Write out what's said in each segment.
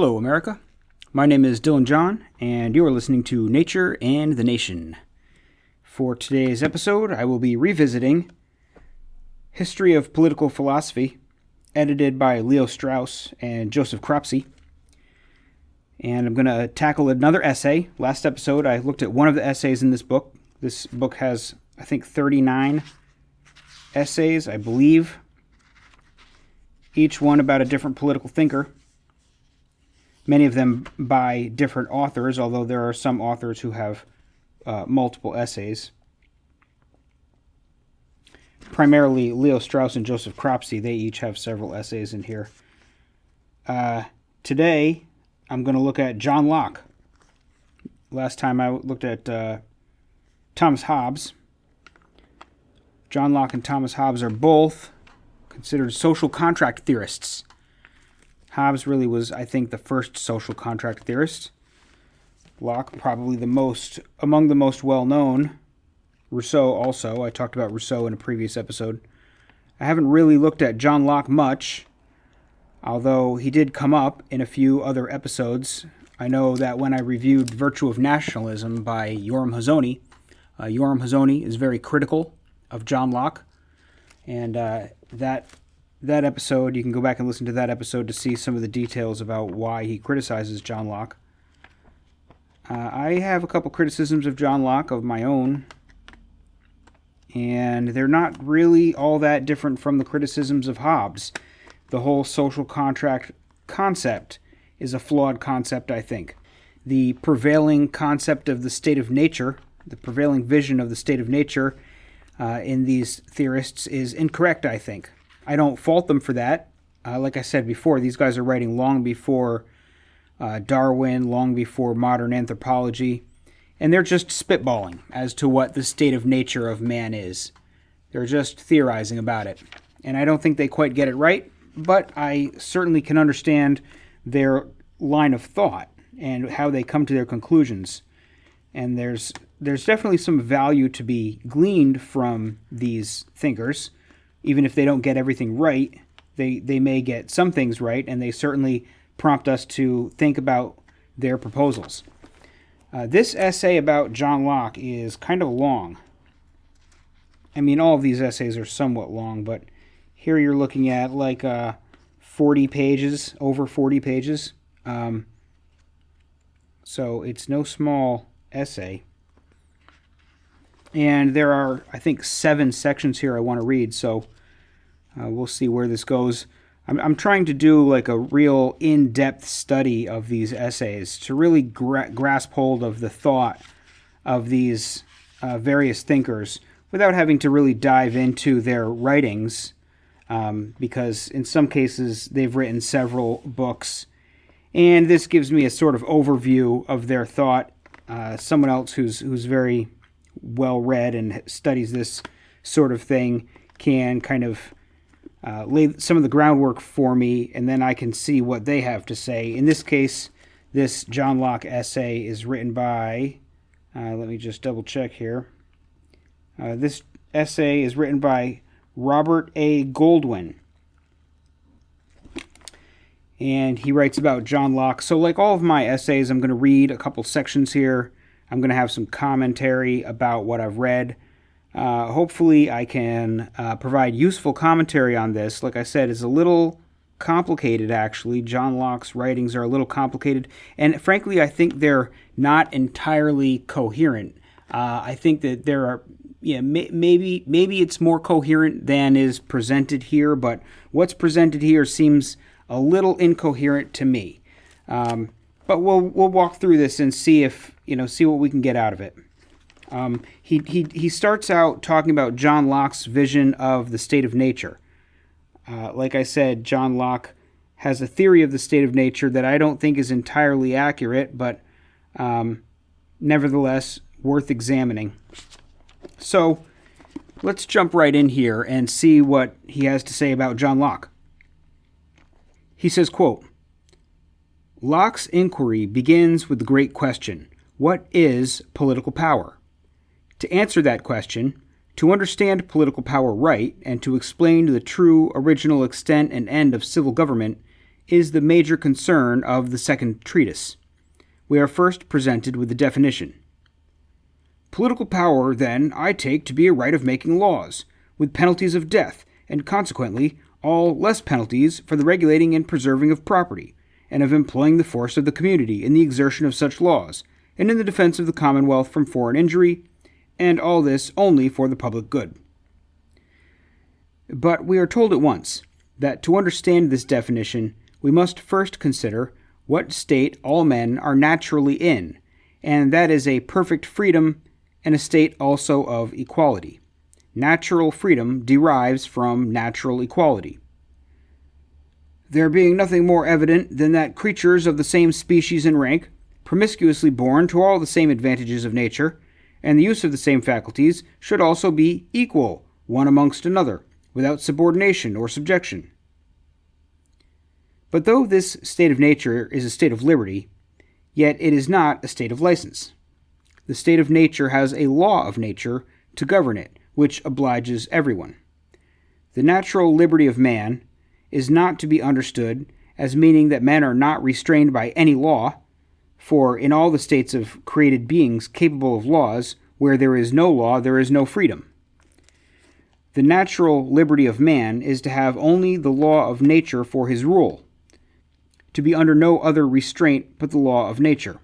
Hello, America. My name is Dylan John, and you are listening to Nature and the Nation. For today's episode, I will be revisiting History of Political Philosophy, edited by Leo Strauss and Joseph Cropsey. And I'm going to tackle another essay. Last episode, I looked at one of the essays in this book. This book has, I think, 39 essays, I believe, each one about a different political thinker. Many of them by different authors, although there are some authors who have multiple essays. Primarily Leo Strauss and Joseph Cropsey, they each have several essays in here. Today, I'm going to look at John Locke. Last time I looked at Thomas Hobbes. John Locke and Thomas Hobbes are both considered social contract theorists. Hobbes really was, I think, the first social contract theorist. Locke, probably among the most well-known. Rousseau also. I talked about Rousseau in a previous episode. I haven't really looked at John Locke much, although he did come up in a few other episodes. I know that when I reviewed Virtue of Nationalism by Yoram Hazony, Yoram Hazony is very critical of John Locke, and that episode, you can go back and listen to that episode to see some of the details about why he criticizes John Locke. I have a couple criticisms of John Locke of my own, and they're not really all that different from the criticisms of Hobbes. The whole social contract concept is a flawed concept, I think. The prevailing concept of the state of nature, the prevailing vision of the state of nature in these theorists is incorrect, I think. I don't fault them for that. Like I said before, these guys are writing long before Darwin, long before modern anthropology, and they're just spitballing as to what the state of nature of man is. They're just theorizing about it. And I don't think they quite get it right, but I certainly can understand their line of thought and how they come to their conclusions. And there's definitely some value to be gleaned from these thinkers. Even if they don't get everything right, they may get some things right, and they certainly prompt us to think about their proposals. This essay about John Locke is kind of long. I mean, all of these essays are somewhat long, but here you're looking at like 40 pages, over 40 pages. So it's no small essay. And there are, I think, 7 sections here I want to read, so we'll see where this goes. I'm trying to do like a real in-depth study of these essays to really grasp hold of the thought of these various thinkers without having to really dive into their writings, because in some cases they've written several books, and this gives me a sort of overview of their thought. Someone else who's very well-read and studies this sort of thing can kind of lay some of the groundwork for me, and then I can see what they have to say. In this case, this John Locke essay is written by, let me just double check here. This essay is written by Robert A. Goldwin, and he writes about John Locke. So like all of my essays, I'm going to read a couple sections here. I'm going to have some commentary about what I've read. Hopefully I can provide useful commentary on this. Like I said, it's a little complicated, actually. John Locke's writings are a little complicated, and frankly, I think they're not entirely coherent. I think that there are, maybe it's more coherent than is presented here, but what's presented here seems a little incoherent to me. But we'll walk through this and see see what we can get out of it. He starts out talking about John Locke's vision of the state of nature. Like I said, John Locke has a theory of the state of nature that I don't think is entirely accurate, but nevertheless worth examining. So let's jump right in here and see what he has to say about John Locke. He says, quote, "Locke's inquiry begins with the great question, what is political power? To answer that question, to understand political power right, and to explain the true original extent and end of civil government, is the major concern of the second treatise. We are first presented with the definition. Political power, then, I take to be a right of making laws, with penalties of death, and consequently all less penalties for the regulating and preserving of property, and of employing the force of the community in the exertion of such laws, and in the defense of the commonwealth from foreign injury, and all this only for the public good. But we are told at once that to understand this definition, we must first consider what state all men are naturally in, and that is a perfect freedom and a state also of equality. Natural freedom derives from natural equality. There being nothing more evident than that creatures of the same species and rank, promiscuously born to all the same advantages of nature, and the use of the same faculties, should also be equal one amongst another, without subordination or subjection. But though this state of nature is a state of liberty, yet it is not a state of license. The state of nature has a law of nature to govern it, which obliges everyone. The natural liberty of man is not to be understood as meaning that men are not restrained by any law, for in all the states of created beings capable of laws, where there is no law, there is no freedom. The natural liberty of man is to have only the law of nature for his rule, to be under no other restraint but the law of nature.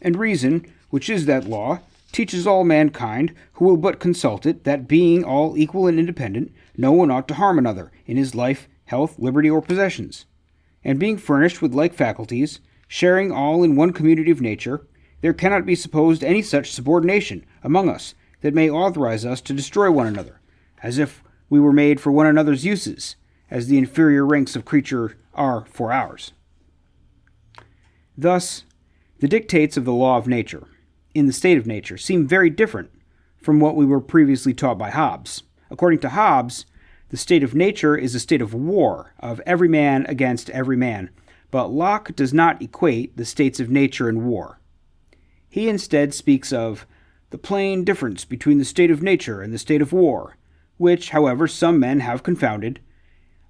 And reason, which is that law, teaches all mankind, who will but consult it, that being all equal and independent, no one ought to harm another in his life, health, liberty, or possessions. And being furnished with like faculties, sharing all in one community of nature, there cannot be supposed any such subordination among us that may authorize us to destroy one another, as if we were made for one another's uses, as the inferior ranks of creature are for ours. Thus, the dictates of the law of nature, in the state of nature, seem very different from what we were previously taught by Hobbes. According to Hobbes, the state of nature is a state of war, of every man against every man, but Locke does not equate the states of nature and war. He instead speaks of the plain difference between the state of nature and the state of war, which, however, some men have confounded,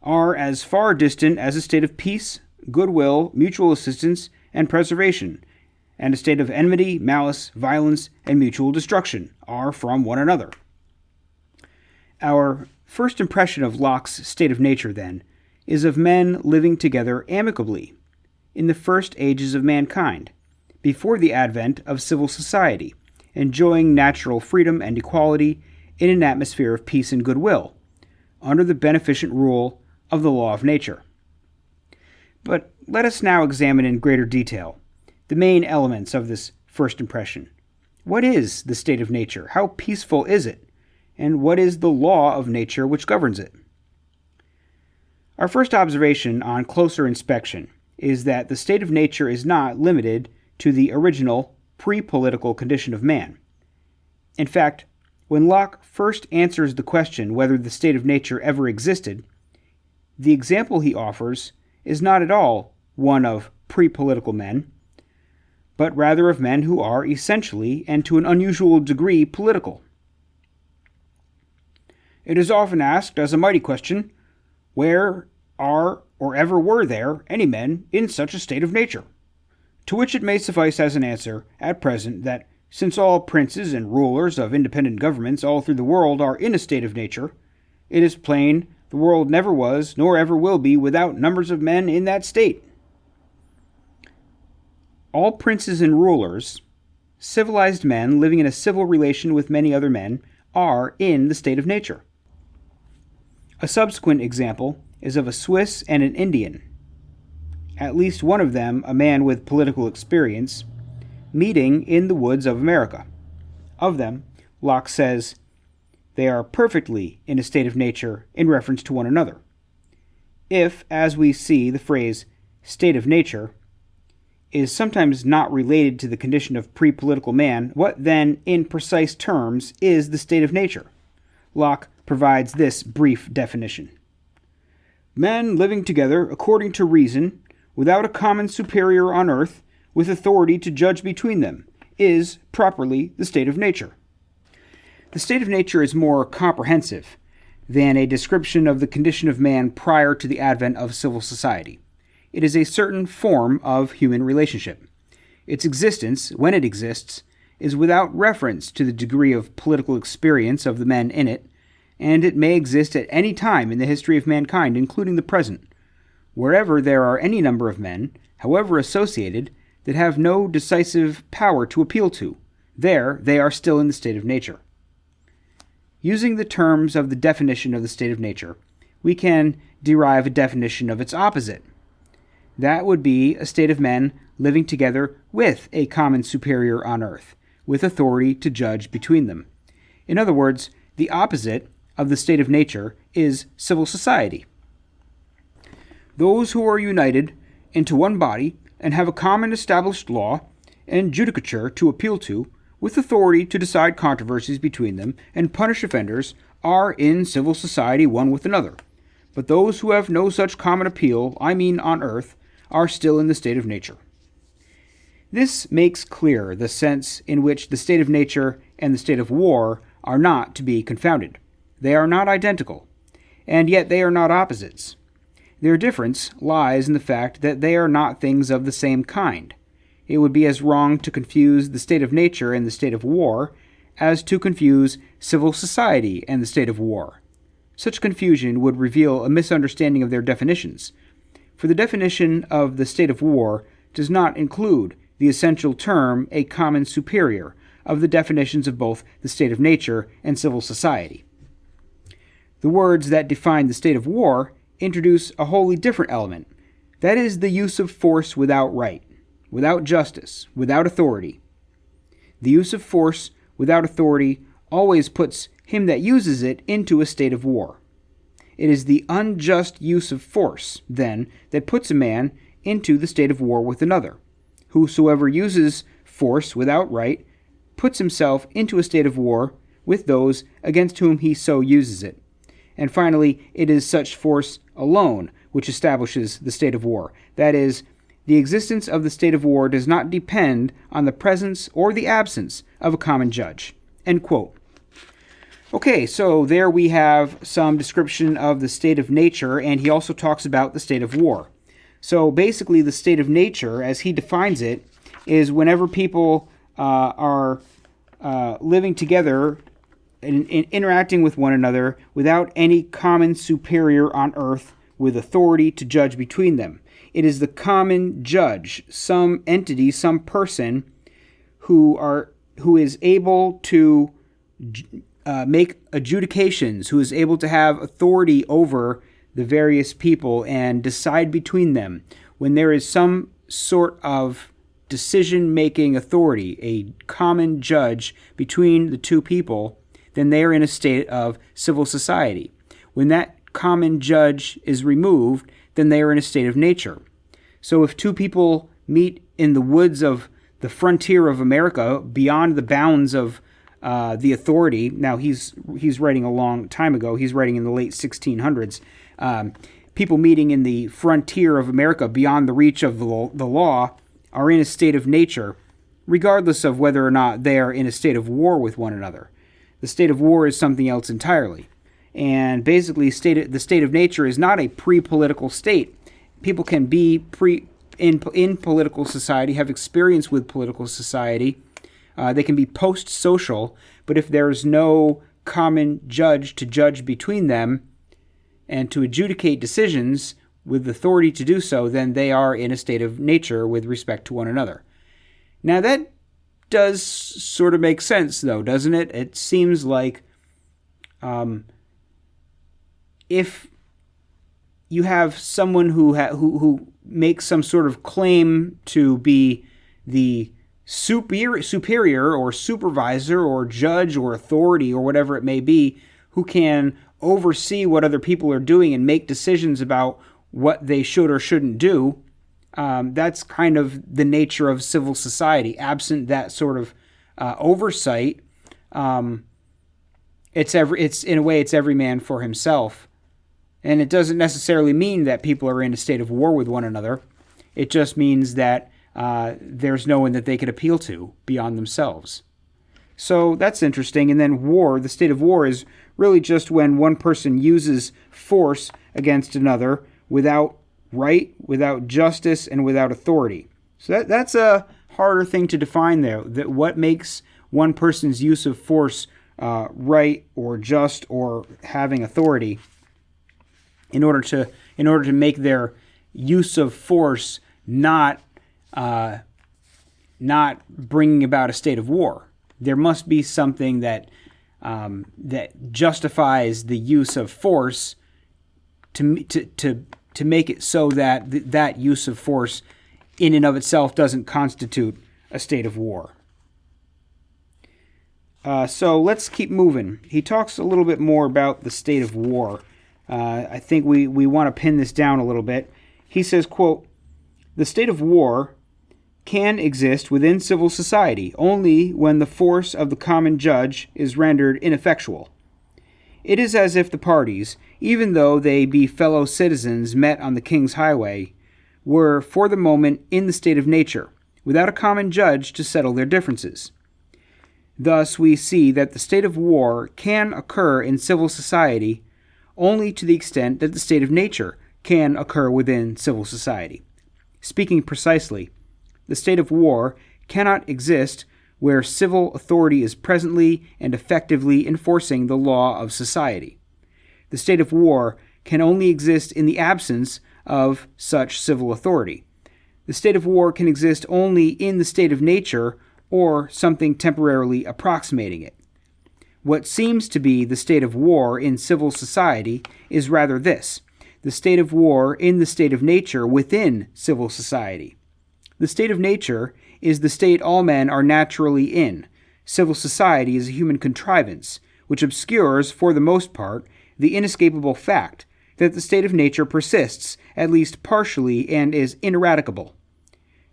are as far distant as a state of peace, goodwill, mutual assistance, and preservation, and a state of enmity, malice, violence, and mutual destruction are from one another. Our first impression of Locke's state of nature, then, is of men living together amicably in the first ages of mankind, before the advent of civil society, enjoying natural freedom and equality in an atmosphere of peace and goodwill, under the beneficent rule of the law of nature. But let us now examine in greater detail the main elements of this first impression. What is the state of nature? How peaceful is it? And what is the law of nature which governs it? Our first observation on closer inspection is that the state of nature is not limited to the original pre-political condition of man. In fact, when Locke first answers the question whether the state of nature ever existed, the example he offers is not at all one of pre-political men, but rather of men who are essentially and to an unusual degree political. It is often asked as a mighty question, where are or ever were there any men in such a state of nature? To which it may suffice as an answer, at present, that since all princes and rulers of independent governments all through the world are in a state of nature, it is plain the world never was, nor ever will be, without numbers of men in that state. All princes and rulers, civilized men living in a civil relation with many other men, are in the state of nature. A subsequent example is of a Swiss and an Indian, at least one of them a man with political experience, meeting in the woods of America. Of them, Locke says, they are perfectly in a state of nature in reference to one another. If, as we see, the phrase state of nature is sometimes not related to the condition of pre-political man, what then, in precise terms, is the state of nature? Locke provides this brief definition. Men living together according to reason, without a common superior on earth, with authority to judge between them, is properly the state of nature. The state of nature is more comprehensive, than a description of the condition of man prior to the advent of civil society. It is a certain form of human relationship. Its existence, when it exists, is without reference to the degree of political experience of the men in it, and it may exist at any time in the history of mankind, including the present. Wherever there are any number of men, however associated, that have no decisive power to appeal to, there they are still in the state of nature. Using the terms of the definition of the state of nature, we can derive a definition of its opposite. That would be a state of men living together with a common superior on earth, with authority to judge between them. In other words, the opposite of the state of nature is civil society. Those who are united into one body and have a common established law and judicature to appeal to, with authority to decide controversies between them and punish offenders, are in civil society one with another. But those who have no such common appeal, on earth, are still in the state of nature. This makes clear the sense in which the state of nature and the state of war are not to be confounded. They are not identical, and yet they are not opposites. Their difference lies in the fact that they are not things of the same kind. It would be as wrong to confuse the state of nature and the state of war as to confuse civil society and the state of war. Such confusion would reveal a misunderstanding of their definitions, for the definition of the state of war does not include the essential term a common superior of the definitions of both the state of nature and civil society. The words that define the state of war introduce a wholly different element, that is the use of force without right, without justice, without authority. The use of force without authority always puts him that uses it into a state of war. It is the unjust use of force, then, that puts a man into the state of war with another. Whosoever uses force without right puts himself into a state of war with those against whom he so uses it. And finally, it is such force alone which establishes the state of war. That is, the existence of the state of war does not depend on the presence or the absence of a common judge. End quote. Okay, so there we have some description of the state of nature, and he also talks about the state of war. So basically, the state of nature, as he defines it, is whenever people are living together and interacting with one another without any common superior on earth with authority to judge between them. It is the common judge, some entity, some person who is able to make adjudications, who is able to have authority over the various people and decide between them. When there is some sort of decision-making authority, a common judge between the two people, then they are in a state of civil society. When that common judge is removed, then they are in a state of nature. So if two people meet in the woods of the frontier of America, beyond the bounds of the authority, now he's writing a long time ago, he's writing in the late 1600s, people meeting in the frontier of America beyond the reach of the law are in a state of nature, regardless of whether or not they are in a state of war with one another. The state of war is something else entirely. And basically, the state of nature is not a pre-political state. People can be in political society, have experience with political society. They can be post-social, but if there's no common judge to judge between them and to adjudicate decisions with authority to do so, then they are in a state of nature with respect to one another. Now that does sort of make sense, though, doesn't it? It seems like if you have someone who makes some sort of claim to be the superior or supervisor or judge or authority or whatever it may be, who can oversee what other people are doing and make decisions about what they should or shouldn't do, that's kind of the nature of civil society. Absent that sort of oversight, it's in a way it's every man for himself. And it doesn't necessarily mean that people are in a state of war with one another. It just means that there's no one that they could appeal to beyond themselves. So that's interesting. And then war, the state of war, is really just when one person uses force against another without right, without justice, and without authority. So that's a harder thing to define there. That what makes one person's use of force right or just or having authority in order to make their use of force not bringing about a state of war. There must be something that justifies the use of force to make it so that that use of force in and of itself doesn't constitute a state of war. So let's keep moving. He talks a little bit more about the state of war. I think we want to pin this down a little bit. He says, quote, "The state of war can exist within civil society only when the force of the common judge is rendered ineffectual. It is as if the parties, even though they be fellow citizens met on the king's highway, were for the moment in the state of nature, without a common judge to settle their differences. Thus we see that the state of war can occur in civil society only to the extent that the state of nature can occur within civil society. Speaking precisely, the state of war cannot exist where civil authority is presently and effectively enforcing the law of society. The state of war can only exist in the absence of such civil authority. The state of war can exist only in the state of nature or something temporarily approximating it. What seems to be the state of war in civil society is rather this: the state of war in the state of nature within civil society. The state of nature is the state all men are naturally in. Civil society is a human contrivance, which obscures, for the most part, the inescapable fact that the state of nature persists, at least partially, and is ineradicable.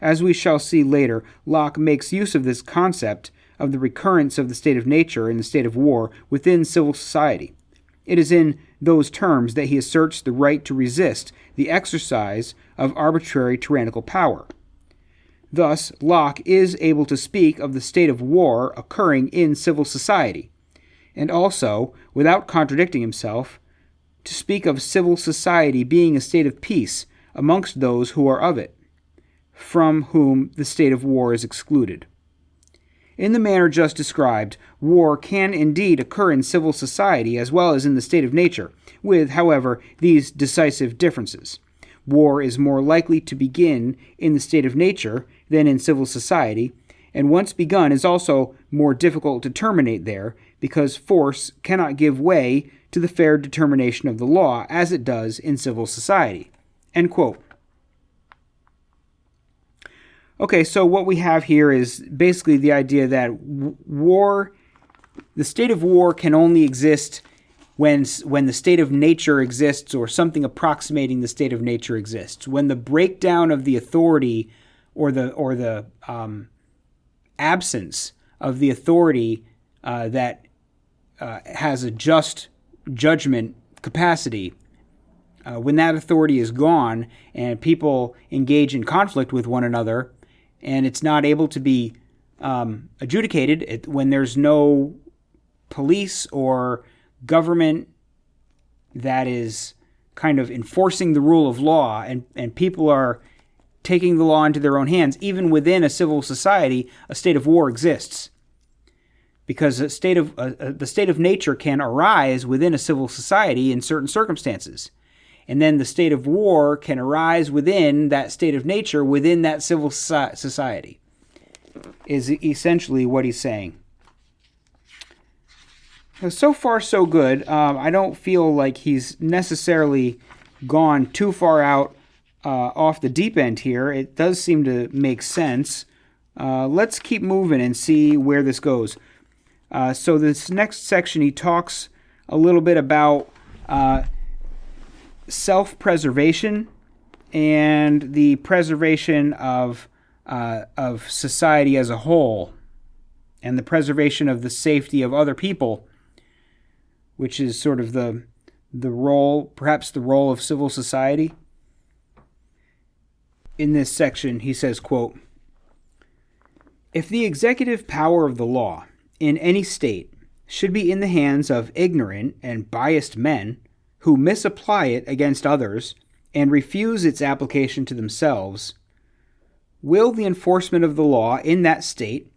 As we shall see later, Locke makes use of this concept of the recurrence of the state of nature in the state of war within civil society. It is in those terms that he asserts the right to resist the exercise of arbitrary tyrannical power. Thus, Locke is able to speak of the state of war occurring in civil society, and also, without contradicting himself, to speak of civil society being a state of peace amongst those who are of it, from whom the state of war is excluded. In the manner just described, war can indeed occur in civil society as well as in the state of nature, with, however, these decisive differences. War is more likely to begin in the state of nature than in civil society, and once begun is also more difficult to terminate there, because force cannot give way to the fair determination of the law as it does in civil society." End quote. Okay, so what we have here is basically the idea that the state of war can only exist when the state of nature exists, or something approximating the state of nature exists. When the breakdown of the authority or the absence of the authority that has a just judgment capacity, when that authority is gone and people engage in conflict with one another, and it's not able to be adjudicated, when there's no police or government that is kind of enforcing the rule of law, and people are taking the law into their own hands, even within a civil society, a state of war exists. Because the state of nature can arise within a civil society in certain circumstances. And then the state of war can arise within that state of nature, within that civil society, is essentially what he's saying. So far, so good. I don't feel like he's necessarily gone too far out off the deep end here. It does seem to make sense. Let's keep moving and see where this goes. So this next section, he talks a little bit about self-preservation and the preservation of society as a whole, and the preservation of the safety of other people, which is sort of the role, perhaps the role of civil society. In this section, he says, quote, "If the executive power of the law in any state should be in the hands of ignorant and biased men who misapply it against others and refuse its application to themselves, will the enforcement of the law in that state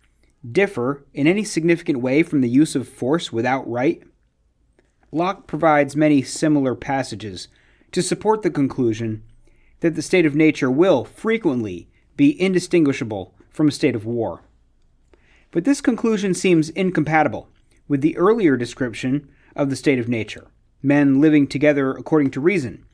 differ in any significant way from the use of force without right? Locke provides many similar passages to support the conclusion that the state of nature will frequently be indistinguishable from a state of war. But this conclusion seems incompatible with the earlier description of the state of nature, men living together according to reason,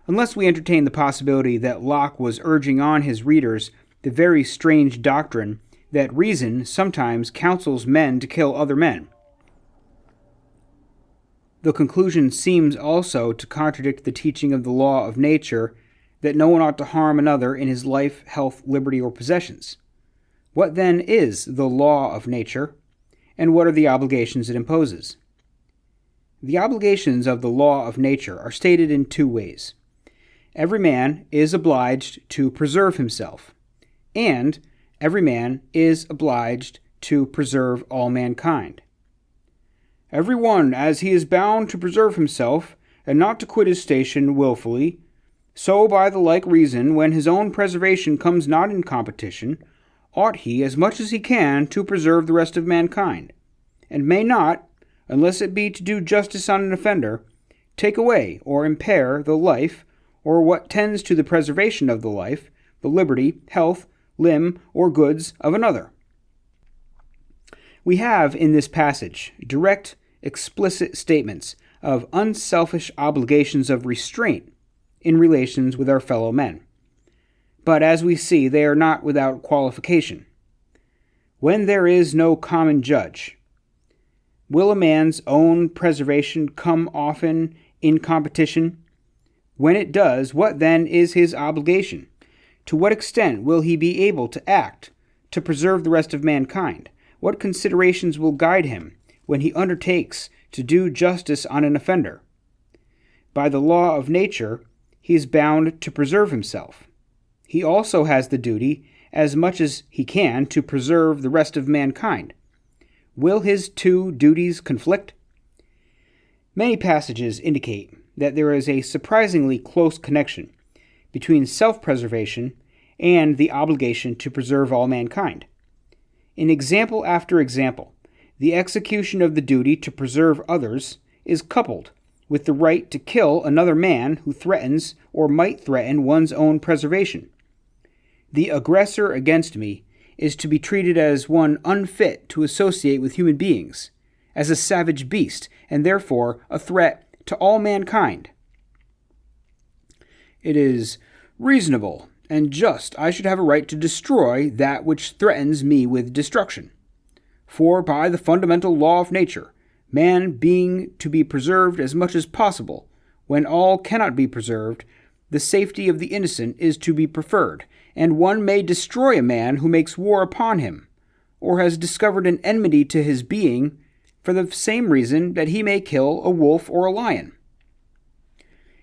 unless we entertain the possibility that Locke was urging on his readers the very strange doctrine that reason sometimes counsels men to kill other men. The conclusion seems also to contradict the teaching of the law of nature that no one ought to harm another in his life, health, liberty, or possessions. What then is the law of nature, and what are the obligations it imposes? The obligations of the law of nature are stated in two ways. Every man is obliged to preserve himself, and every man is obliged to preserve all mankind. Every one, as he is bound to preserve himself, and not to quit his station wilfully, so by the like reason, when his own preservation comes not in competition, ought he, as much as he can, to preserve the rest of mankind, and may not, unless it be to do justice on an offender, take away or impair the life, or what tends to the preservation of the life, the liberty, health, limb, or goods of another. We have in this passage direct, explicit statements of unselfish obligations of restraint in relations with our fellow men. But as we see, they are not without qualification. When there is no common judge, will a man's own preservation come often in competition? When it does, what then is his obligation? To what extent will he be able to act to preserve the rest of mankind? What considerations will guide him when he undertakes to do justice on an offender? By the law of nature, he is bound to preserve himself. He also has the duty, as much as he can, to preserve the rest of mankind. Will his two duties conflict? Many passages indicate that there is a surprisingly close connection between self-preservation and the obligation to preserve all mankind. In example after example, the execution of the duty to preserve others is coupled with the right to kill another man who threatens or might threaten one's own preservation. The aggressor against me is to be treated as one unfit to associate with human beings, as a savage beast, and therefore a threat to all mankind. It is reasonable and just I should have a right to destroy that which threatens me with destruction. For by the fundamental law of nature, man being to be preserved as much as possible, when all cannot be preserved, the safety of the innocent is to be preferred, and one may destroy a man who makes war upon him, or has discovered an enmity to his being, for the same reason that he may kill a wolf or a lion.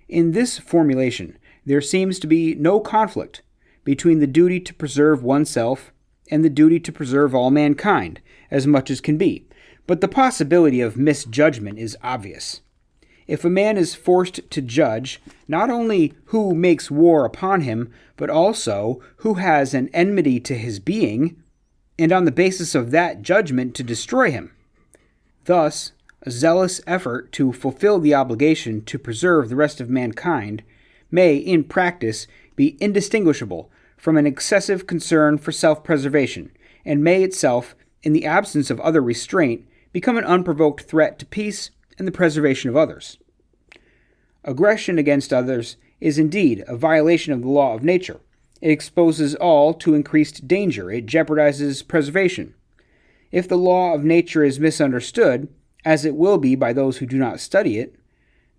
In this formulation, there seems to be no conflict between the duty to preserve oneself and the duty to preserve all mankind, as much as can be, but the possibility of misjudgment is obvious. If a man is forced to judge not only who makes war upon him, but also who has an enmity to his being, and on the basis of that judgment to destroy him, thus a zealous effort to fulfill the obligation to preserve the rest of mankind may, in practice, be indistinguishable from an excessive concern for self-preservation, and may itself, in the absence of other restraint, become an unprovoked threat to peace and the preservation of others. Aggression against others is indeed a violation of the law of nature. It exposes all to increased danger. It jeopardizes preservation. If the law of nature is misunderstood, as it will be by those who do not study it,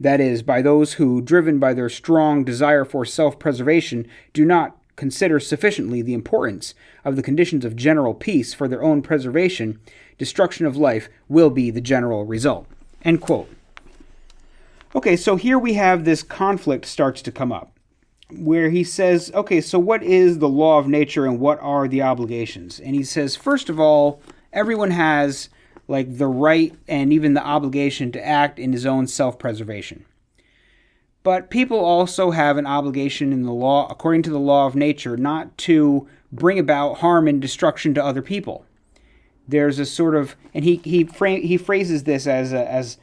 that is, by those who, driven by their strong desire for self-preservation, do not consider sufficiently the importance of the conditions of general peace for their own preservation, destruction of life will be the general result. End quote. Okay, so here we have this conflict starts to come up, where he says, okay, so what is the law of nature and what are the obligations? And he says, first of all, everyone has like the right and even the obligation to act in his own self-preservation. But people also have an obligation in the law, according to the law of nature, not to bring about harm and destruction to other people. There's a sort of, and he phrases this as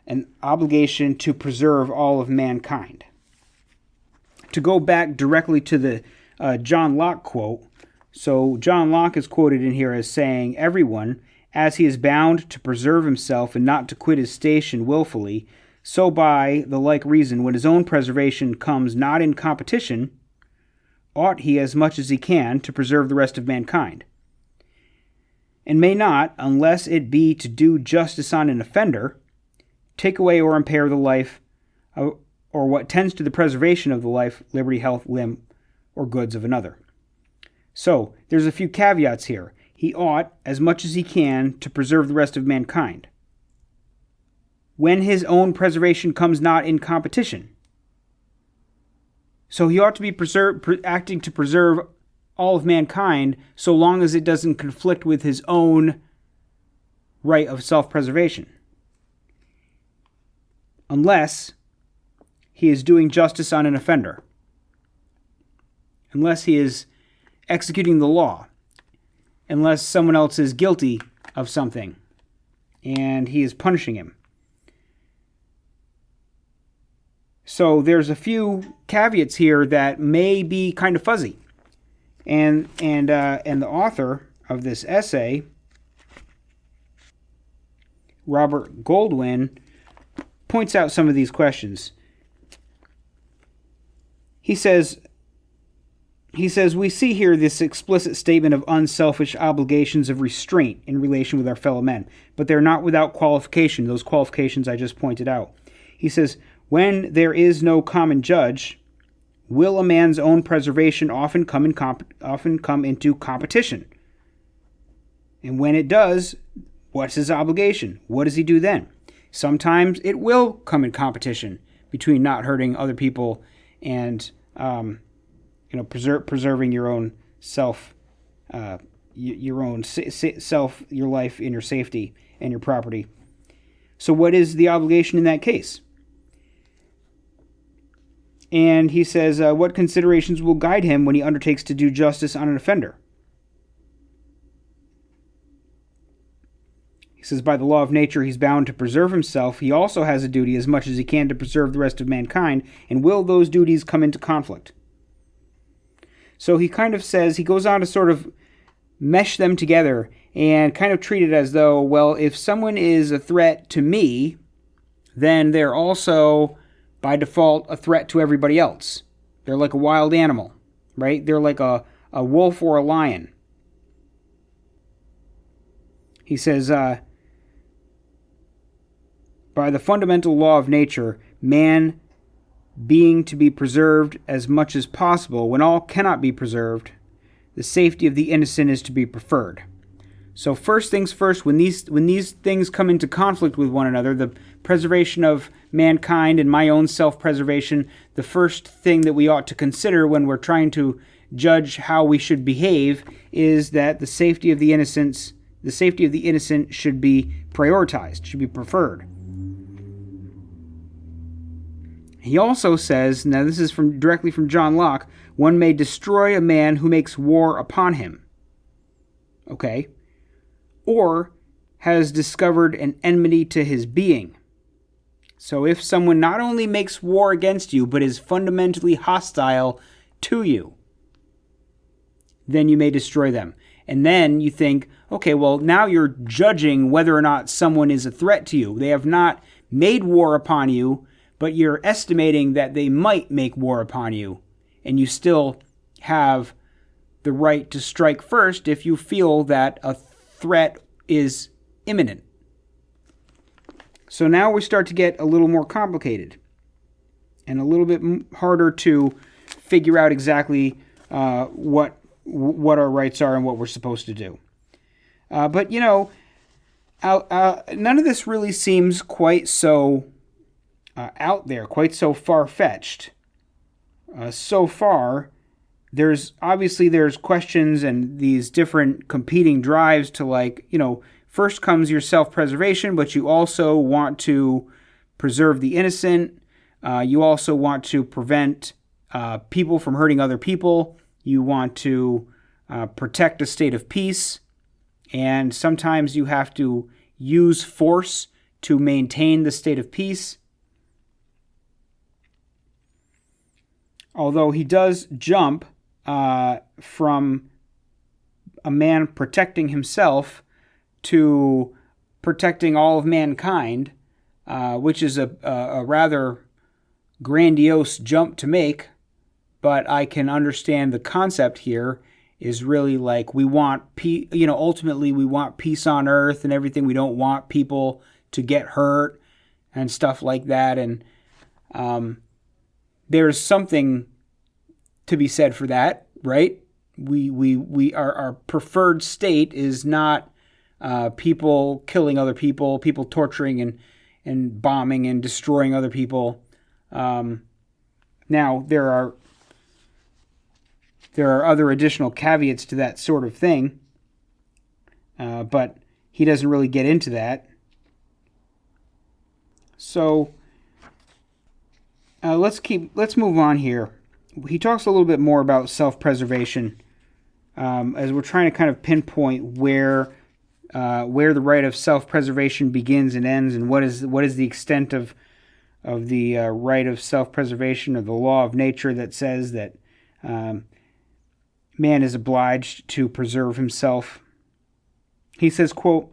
an obligation to preserve all of mankind. To go back directly to the John Locke quote, so John Locke is quoted in here as saying, "Everyone, as he is bound to preserve himself and not to quit his station willfully, so by the like reason, when his own preservation comes not in competition, ought he as much as he can to preserve the rest of mankind, and may not, unless it be to do justice on an offender, take away or impair the life or what tends to the preservation of the life, liberty, health, limb, or goods of another." So, there's a few caveats here. He ought, as much as he can, to preserve the rest of mankind, when his own preservation comes not in competition. So he ought to be acting to preserve all of mankind so long as it doesn't conflict with his own right of self-preservation. Unless he is doing justice on an offender. Unless he is executing the law. Unless someone else is guilty of something and he is punishing him. So there's a few caveats here that may be kind of fuzzy. And the author of this essay, Robert Goldwin, points out some of these questions. He says, we see here this explicit statement of unselfish obligations of restraint in relation with our fellow men, but they're not without qualification, those qualifications I just pointed out. He says, when there is no common judge, will a man's own preservation often come into competition? And when it does, what's his obligation? What does he do then? Sometimes it will come in competition between not hurting other people and preserving your own self, your life and your safety and your property. So what is the obligation in that case? And he says, what considerations will guide him when he undertakes to do justice on an offender? He says, by the law of nature, he's bound to preserve himself. He also has a duty as much as he can to preserve the rest of mankind. And will those duties come into conflict? So he kind of says, he goes on to sort of mesh them together and kind of treat it as though, well, if someone is a threat to me, then they're also, by default, a threat to everybody else. They're like a wild animal, right? They're like a wolf or a lion. He says, by the fundamental law of nature, man being to be preserved as much as possible, when all cannot be preserved, the safety of the innocent is to be preferred. So first things first, when these things come into conflict with one another, the preservation of mankind and my own self-preservation, the first thing that we ought to consider when we're trying to judge how we should behave is that the safety of the innocent should be prioritized, should be preferred. He also says, now this is directly from John Locke, one may destroy a man who makes war upon him. Okay? Or has discovered an enmity to his being. So if someone not only makes war against you, but is fundamentally hostile to you, then you may destroy them. And then you think, okay, well, now you're judging whether or not someone is a threat to you. They have not made war upon you, but you're estimating that they might make war upon you, and you still have the right to strike first if you feel that a threat is imminent. So now we start to get a little more complicated and a little bit harder to figure out exactly what our rights are and what we're supposed to do. But none of this really seems quite so out there, quite so far-fetched. So far, there's questions and these different competing drives to first comes your self-preservation, but you also want to preserve the innocent. You also want to prevent people from hurting other people. You want to protect a state of peace. And sometimes you have to use force to maintain the state of peace. Although he does jump from a man protecting himself to protecting all of mankind, which is a rather grandiose jump to make, but I can understand the concept here is really like we want peace, ultimately we want peace on earth and everything. We don't want people to get hurt and stuff like that. And there's something to be said for that, right? Our preferred state is not people killing other people, people torturing and bombing and destroying other people. Now there are other additional caveats to that sort of thing, but he doesn't really get into that. So let's move on here. He talks a little bit more about self-preservation as we're trying to kind of pinpoint where the right of self-preservation begins and ends, and what is the extent of the right of self-preservation, or the law of nature that says that man is obliged to preserve himself. He says, quote,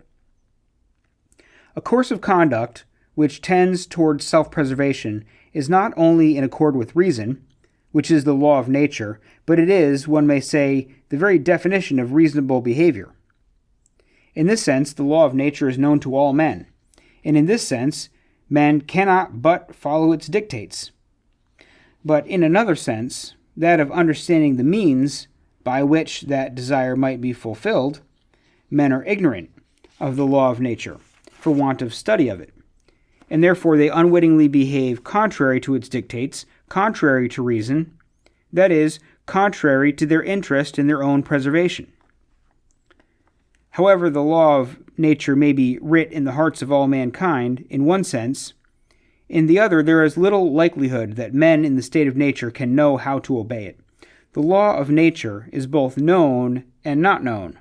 "A course of conduct which tends towards self-preservation is not only in accord with reason, which is the law of nature, but it is, one may say, the very definition of reasonable behavior. In this sense, the law of nature is known to all men, and in this sense, men cannot but follow its dictates. But in another sense, that of understanding the means by which that desire might be fulfilled, men are ignorant of the law of nature, for want of study of it, and therefore they unwittingly behave contrary to its dictates, contrary to reason, that is, contrary to their interest in their own preservation. However, the law of nature may be writ in the hearts of all mankind, in one sense. In the other, there is little likelihood that men in the state of nature can know how to obey it. The law of nature is both known and not known.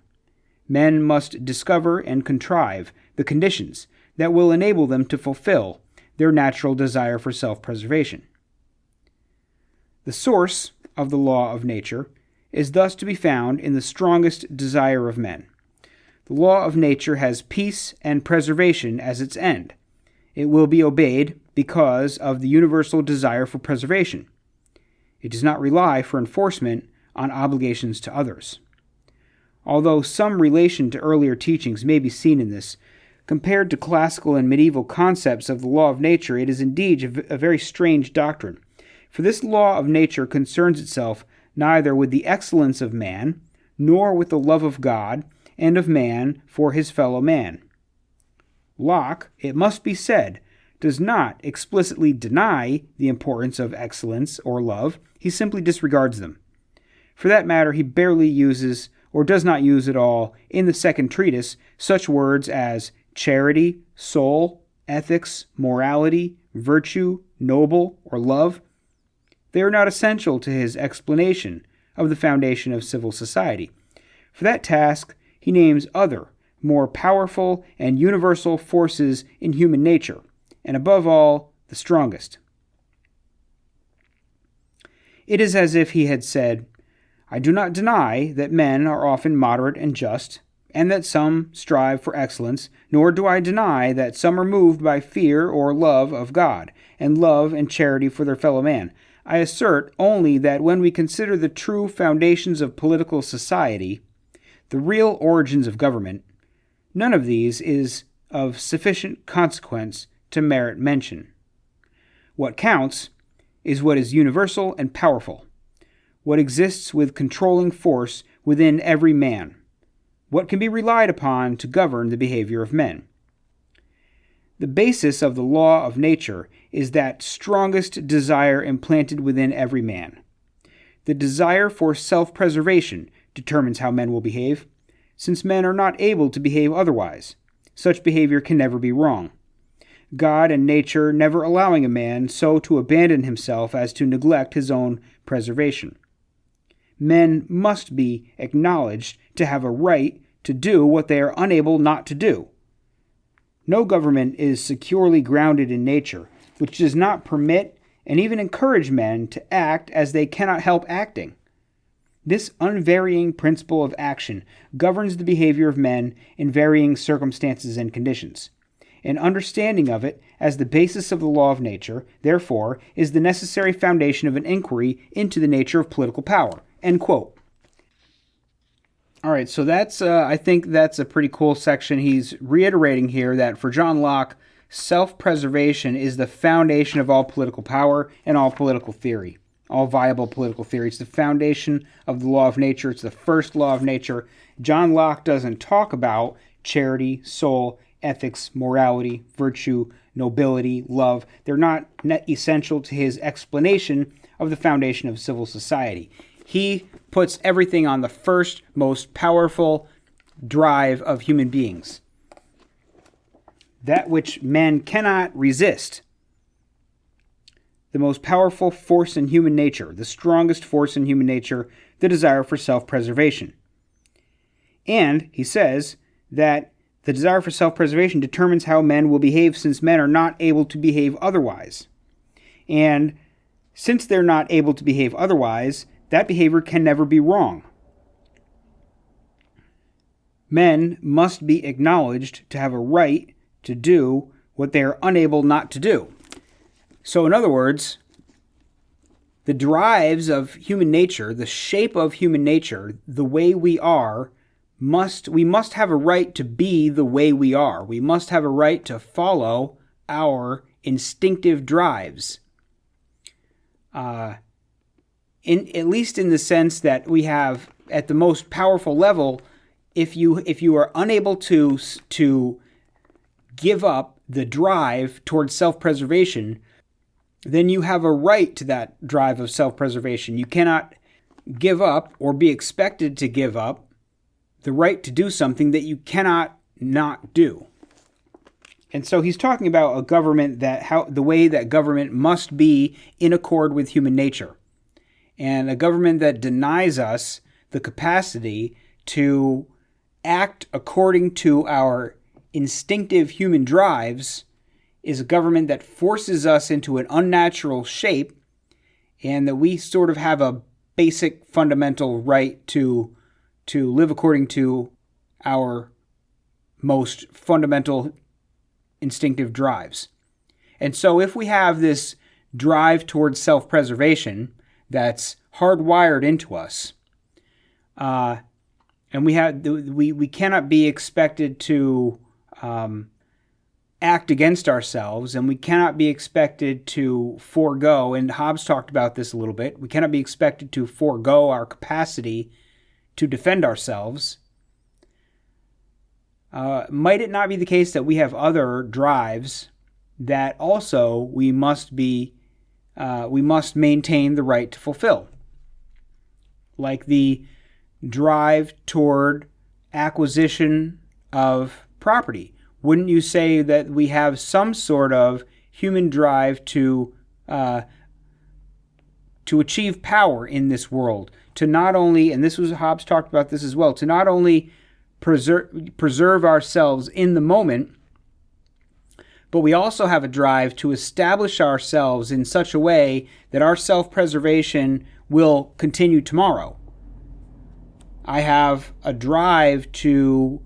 Men must discover and contrive the conditions that will enable them to fulfill their natural desire for self-preservation. The source of the law of nature is thus to be found in the strongest desire of men. The law of nature has peace and preservation as its end. It will be obeyed because of the universal desire for preservation. It does not rely for enforcement on obligations to others. Although some relation to earlier teachings may be seen in this, compared to classical and medieval concepts of the law of nature, it is indeed a very strange doctrine. For this law of nature concerns itself neither with the excellence of man, nor with the love of God and of man for his fellow man. Locke, it must be said, does not explicitly deny the importance of excellence or love. He simply disregards them. For that matter, he barely uses, or does not use at all, in the second treatise, such words as charity, soul, ethics, morality, virtue, noble, or love. They are not essential to his explanation of the foundation of civil society. For that task, he names other, more powerful and universal forces in human nature, and above all, the strongest. It is as if he had said, I do not deny that men are often moderate and just, and that some strive for excellence, nor do I deny that some are moved by fear or love of God, and love and charity for their fellow man. I assert only that when we consider the true foundations of political society, the real origins of government, none of these is of sufficient consequence to merit mention. What counts is what is universal and powerful, what exists with controlling force within every man, what can be relied upon to govern the behavior of men. The basis of the law of nature is that strongest desire implanted within every man. The desire for self-preservation determines how men will behave, since men are not able to behave otherwise, such behavior can never be wrong. God and nature never allowing a man so to abandon himself as to neglect his own preservation. Men must be acknowledged to have a right to do what they are unable not to do. No government is securely grounded in nature, which does not permit and even encourage men to act as they cannot help acting. This unvarying principle of action governs the behavior of men in varying circumstances and conditions. An understanding of it as the basis of the law of nature, therefore, is the necessary foundation of an inquiry into the nature of political power. End quote. All right, so I think that's a pretty cool section. He's reiterating here that for John Locke, self-preservation is the foundation of all political power and all political theory, all viable political theory. It's the foundation of the law of nature. It's the first law of nature. John Locke doesn't talk about charity, soul, ethics, morality, virtue, nobility, love. They're not essential to his explanation of the foundation of civil society. He puts everything on the first, most powerful drive of human beings, that which men cannot resist. The most powerful force in human nature, the strongest force in human nature, the desire for self-preservation. And he says that the desire for self-preservation determines how men will behave, since men are not able to behave otherwise. And since they're not able to behave otherwise, that behavior can never be wrong. Men must be acknowledged to have a right to do what they are unable not to do. So in other words, the drives of human nature, the shape of human nature, the way we are, we must have a right to be the way we are. We must have a right to follow our instinctive drives. At least in the sense that we have, at the most powerful level, if you are unable to give up the drive towards self-preservation, then you have a right to that drive of self-preservation. You cannot give up or be expected to give up the right to do something that you cannot not do. And so he's talking about a government the way that government must be in accord with human nature. And a government that denies us the capacity to act according to our instinctive human drives is a government that forces us into an unnatural shape, and that we sort of have a basic fundamental right to live according to our most fundamental instinctive drives. And so if we have this drive towards self-preservation that's hardwired into us, and we cannot be expected to act against ourselves, and we cannot be expected to forego, and Hobbes talked about this a little bit, we cannot be expected to forego our capacity to defend ourselves. Might it not be the case that we have other drives that also we must maintain the right to fulfill? Like the drive toward acquisition of property. Wouldn't you say that we have some sort of human drive to achieve power in this world? To not only, and Hobbes talked about this as well, to not only preserve ourselves in the moment, but we also have a drive to establish ourselves in such a way that our self-preservation will continue tomorrow. I have a drive to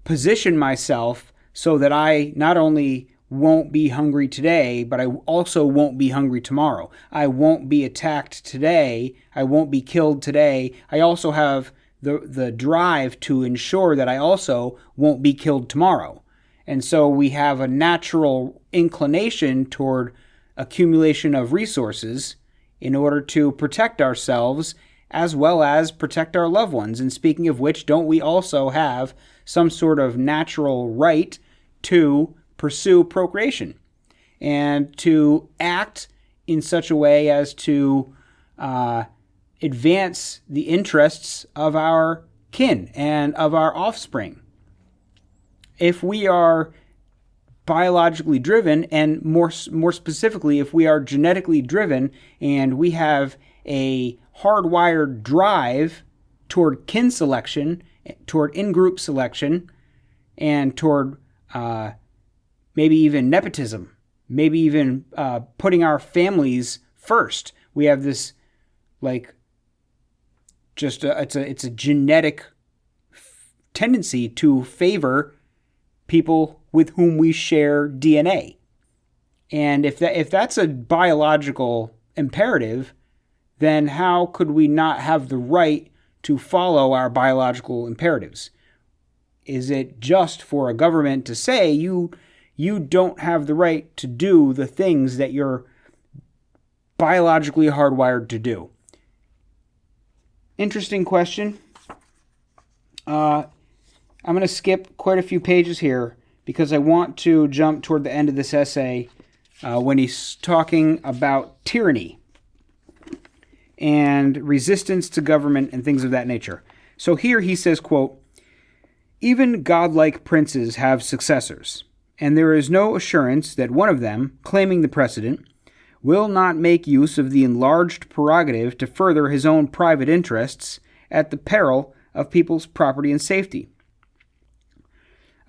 position myself so that I not only won't be hungry today, but I also won't be hungry tomorrow. I won't be attacked today. I won't be killed today. I also have the drive to ensure that I also won't be killed tomorrow. And so we have a natural inclination toward accumulation of resources in order to protect ourselves as well as protect our loved ones. And speaking of which, don't we also have some sort of natural right to pursue procreation and to act in such a way as to advance the interests of our kin and of our offspring? if we are biologically driven, and more specifically, if we are genetically driven and we have a hardwired drive toward kin selection, toward in-group selection, and toward maybe even nepotism, maybe even putting our families first. We have this, like, just it's a genetic tendency to favor people with whom we share DNA. And if that's a biological imperative, then how could we not have the right to follow our biological imperatives? Is it just for a government to say you don't have the right to do the things that you're biologically hardwired to do? Interesting question. I'm going to skip quite a few pages here because I want to jump toward the end of this essay when he's talking about tyranny and resistance to government and things of that nature. So here he says, quote, "Even godlike princes have successors, and there is no assurance that one of them, claiming the precedent, will not make use of the enlarged prerogative to further his own private interests at the peril of people's property and safety.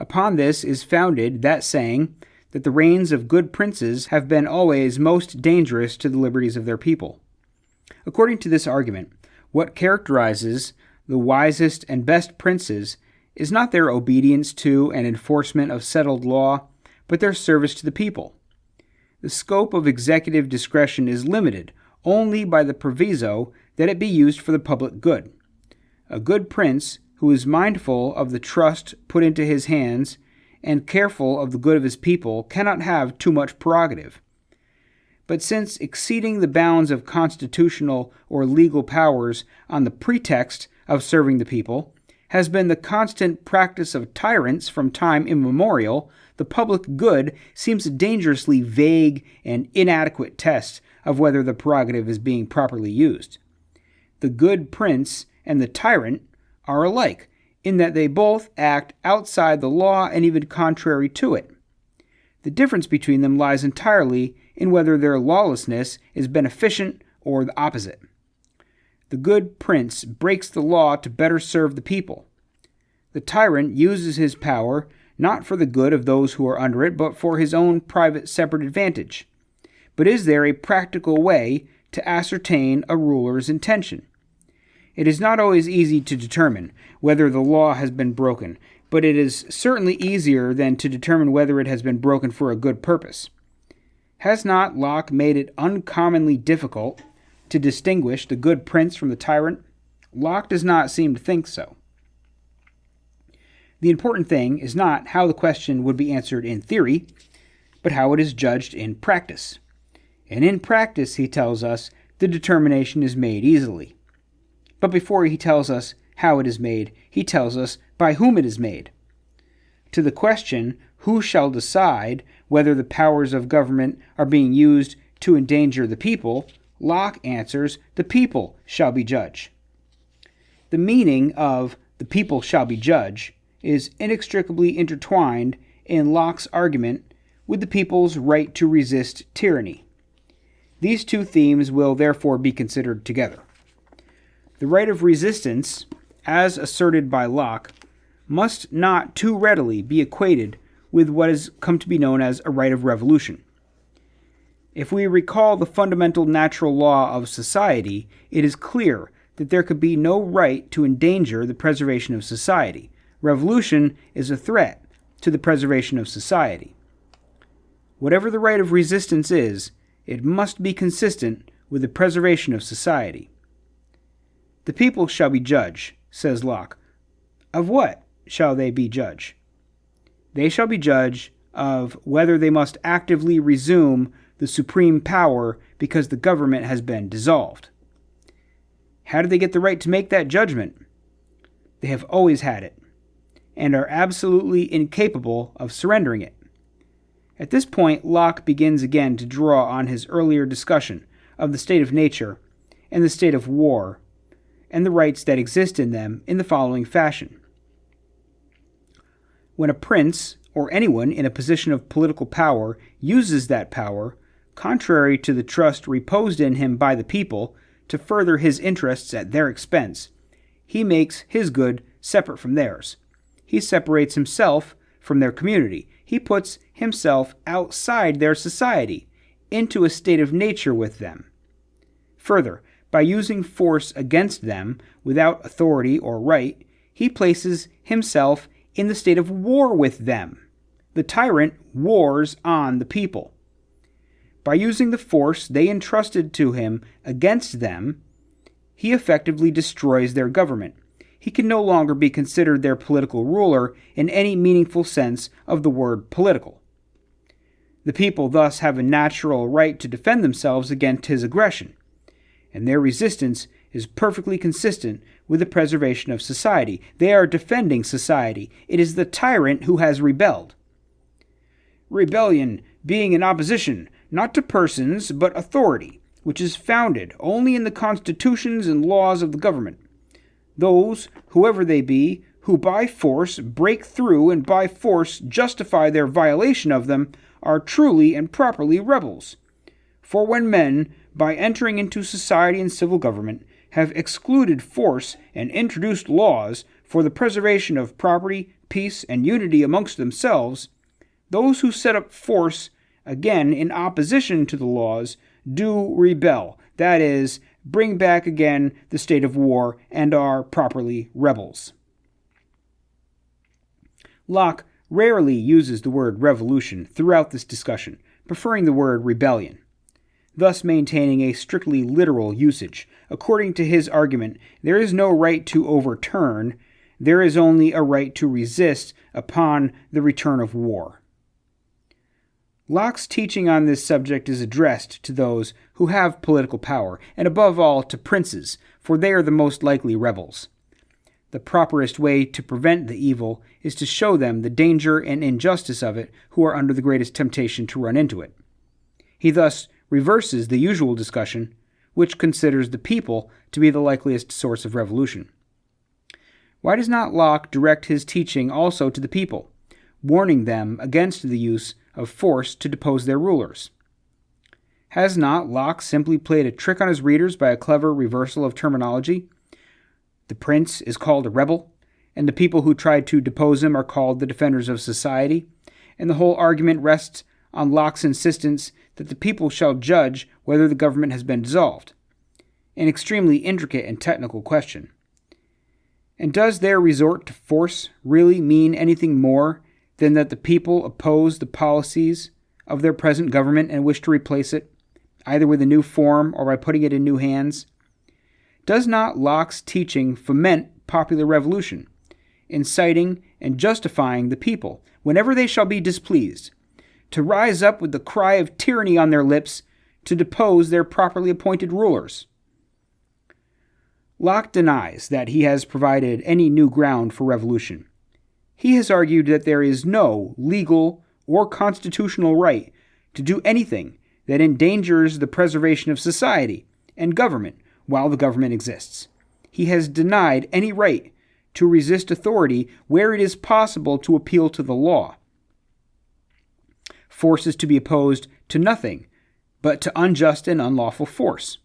Upon this is founded that saying that the reigns of good princes have been always most dangerous to the liberties of their people. According to this argument, what characterizes the wisest and best princes is not their obedience to and enforcement of settled law, but their service to the people. The scope of executive discretion is limited only by the proviso that it be used for the public good. A good prince, who is mindful of the trust put into his hands and careful of the good of his people, cannot have too much prerogative. But since exceeding the bounds of constitutional or legal powers on the pretext of serving the people has been the constant practice of tyrants from time immemorial, the public good seems a dangerously vague and inadequate test of whether the prerogative is being properly used. The good prince and the tyrant are alike, in that they both act outside the law and even contrary to it. The difference between them lies entirely in whether their lawlessness is beneficent or the opposite. The good prince breaks the law to better serve the people. The tyrant uses his power not for the good of those who are under it, but for his own private separate advantage. But is there a practical way to ascertain a ruler's intention? It is not always easy to determine whether the law has been broken, but it is certainly easier than to determine whether it has been broken for a good purpose. Has not Locke made it uncommonly difficult to distinguish the good prince from the tyrant? Locke does not seem to think so. The important thing is not how the question would be answered in theory, but how it is judged in practice. And in practice, he tells us, the determination is made easily. But before he tells us how it is made, he tells us by whom it is made. To the question, who shall decide whether the powers of government are being used to endanger the people, Locke answers, the people shall be judge. The meaning of the people shall be judge is inextricably intertwined in Locke's argument with the people's right to resist tyranny. These two themes will therefore be considered together. The right of resistance, as asserted by Locke, must not too readily be equated with what has come to be known as a right of revolution. If we recall the fundamental natural law of society, it is clear that there could be no right to endanger the preservation of society. Revolution is a threat to the preservation of society. Whatever the right of resistance is, it must be consistent with the preservation of society. The people shall be judge, says Locke. Of what shall they be judge? They shall be judge of whether they must actively resume the supreme power because the government has been dissolved. How do they get the right to make that judgment? They have always had it, and are absolutely incapable of surrendering it. At this point, Locke begins again to draw on his earlier discussion of the state of nature and the state of war, and the rights that exist in them in the following fashion. When a prince, or anyone in a position of political power, uses that power, contrary to the trust reposed in him by the people, to further his interests at their expense, he makes his good separate from theirs. He separates himself from their community. He puts himself outside their society, into a state of nature with them. Further, by using force against them without authority or right, he places himself in the state of war with them. The tyrant wars on the people. By using the force they entrusted to him against them, he effectively destroys their government. He can no longer be considered their political ruler in any meaningful sense of the word political. The people thus have a natural right to defend themselves against his aggression, and their resistance is perfectly consistent with the preservation of society. They are defending society. It is the tyrant who has rebelled. Rebellion being an opposition, not to persons, but authority, which is founded only in the constitutions and laws of the government. Those, whoever they be, who by force break through and by force justify their violation of them, are truly and properly rebels. For when men, by entering into society and civil government, have excluded force and introduced laws for the preservation of property, peace, and unity amongst themselves, those who set up force again in opposition to the laws do rebel, that is, bring back again the state of war, and are properly rebels. Locke rarely uses the word revolution throughout this discussion, preferring the word rebellion, thus maintaining a strictly literal usage. According to his argument, there is no right to overturn, there is only a right to resist upon the return of war. Locke's teaching on this subject is addressed to those who have political power, and above all to princes, for they are the most likely rebels. The properest way to prevent the evil is to show them the danger and injustice of it who are under the greatest temptation to run into it. He thus reverses the usual discussion, which considers the people to be the likeliest source of revolution. Why does not Locke direct his teaching also to the people, warning them against the use of force to depose their rulers? Has not Locke simply played a trick on his readers by a clever reversal of terminology? The prince is called a rebel, and the people who tried to depose him are called the defenders of society, and the whole argument rests on Locke's insistence that the people shall judge whether the government has been dissolved, an extremely intricate and technical question. And does their resort to force really mean anything more than that the people oppose the policies of their present government and wish to replace it, either with a new form or by putting it in new hands? Does not Locke's teaching foment popular revolution, inciting and justifying the people, whenever they shall be displeased, to rise up with the cry of tyranny on their lips to depose their properly appointed rulers? Locke denies that he has provided any new ground for revolution. He has argued that there is no legal or constitutional right to do anything that endangers the preservation of society and government while the government exists. He has denied any right to resist authority where it is possible to appeal to the law. Force is to be opposed to nothing but to unjust and unlawful force.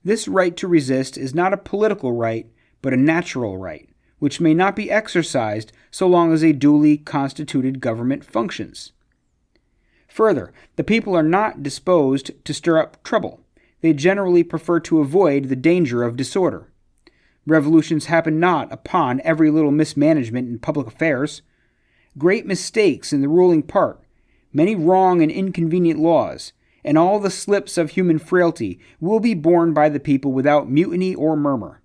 This right to resist is not a political right, but a natural right, which may not be exercised so long as a duly constituted government functions. Further, the people are not disposed to stir up trouble. They generally prefer to avoid the danger of disorder. Revolutions happen not upon every little mismanagement in public affairs. Great mistakes in the ruling part, many wrong and inconvenient laws, and all the slips of human frailty will be borne by the people without mutiny or murmur.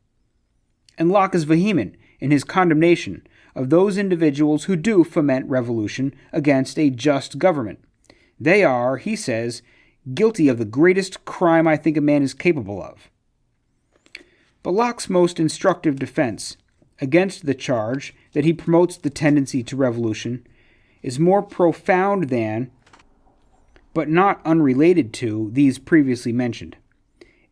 And Locke is vehement in his condemnation of those individuals who do foment revolution against a just government. They are, he says, guilty of the greatest crime I think a man is capable of. But Locke's most instructive defense against the charge that he promotes the tendency to revolution is more profound than, but not unrelated to, these previously mentioned.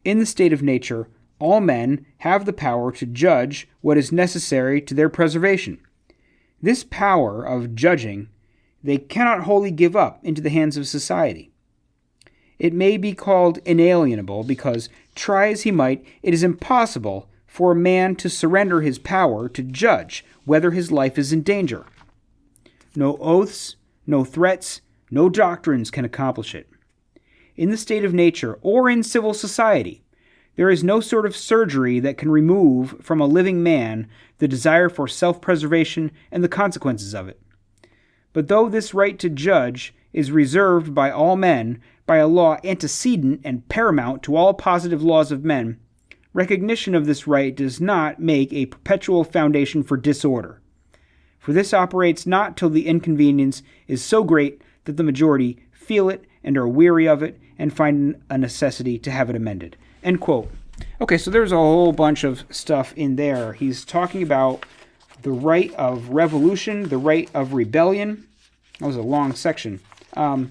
In the state of nature, all men have the power to judge what is necessary to their preservation. This power of judging they cannot wholly give up into the hands of society. It may be called inalienable because, try as he might, it is impossible for a man to surrender his power to judge whether his life is in danger. No oaths, no threats, no doctrines can accomplish it. In the state of nature or in civil society, there is no sort of surgery that can remove from a living man the desire for self-preservation and the consequences of it. But though this right to judge is reserved by all men by a law antecedent and paramount to all positive laws of men, recognition of this right does not make a perpetual foundation for disorder. For this operates not till the inconvenience is so great that the majority feel it and are weary of it and find a necessity to have it amended. End quote. Okay, so there's a whole bunch of stuff in there. He's talking about the right of revolution, the right of rebellion. That was a long section. But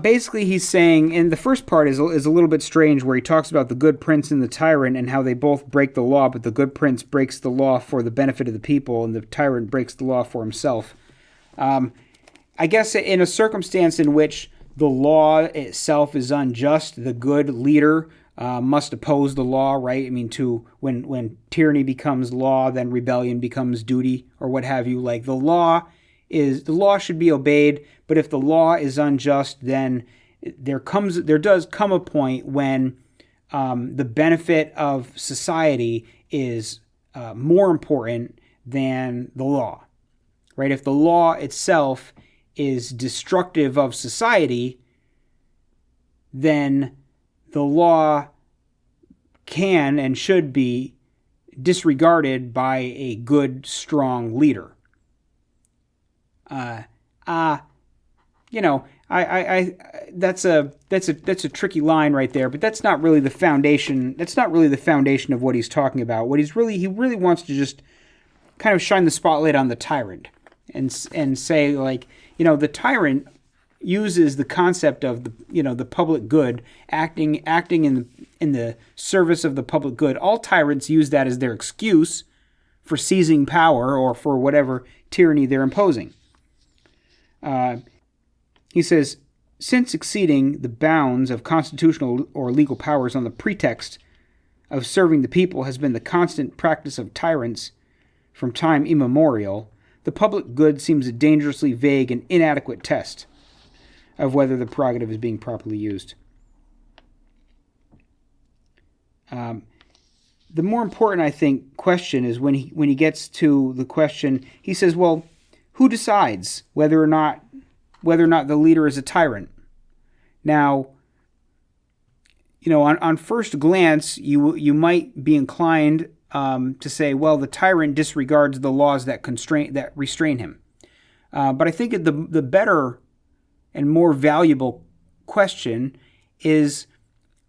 basically he's saying, and the first part is a little bit strange, where he talks about the good prince and the tyrant and how they both break the law, but the good prince breaks the law for the benefit of the people and the tyrant breaks the law for himself. I guess in a circumstance in which the law itself is unjust, the good leader must oppose the law, right? I mean, when tyranny becomes law, then rebellion becomes duty, or what have you. Like the law should be obeyed, but if the law is unjust, then there does come a point when the benefit of society is more important than the law, right? If the law itself is destructive of society, then the law can and should be disregarded by a good, strong leader. That's a tricky line right there, but that's not really the foundation. That's not really the foundation of what he's talking about. He really wants to just kind of shine the spotlight on the tyrant and say, like, the tyrant uses the concept of the public good, acting in the service of the public good. All tyrants use that as their excuse for seizing power or for whatever tyranny they're imposing. He says, since exceeding the bounds of constitutional or legal powers on the pretext of serving the people has been the constant practice of tyrants from time immemorial, the public good seems a dangerously vague and inadequate test of whether the prerogative is being properly used. The more important, I think, question is when he gets to the question, he says, well, who decides whether or not the leader is a tyrant? Now, on first glance, you might be inclined to say, well, the tyrant disregards the laws that restrain him. But I think the better and more valuable question is,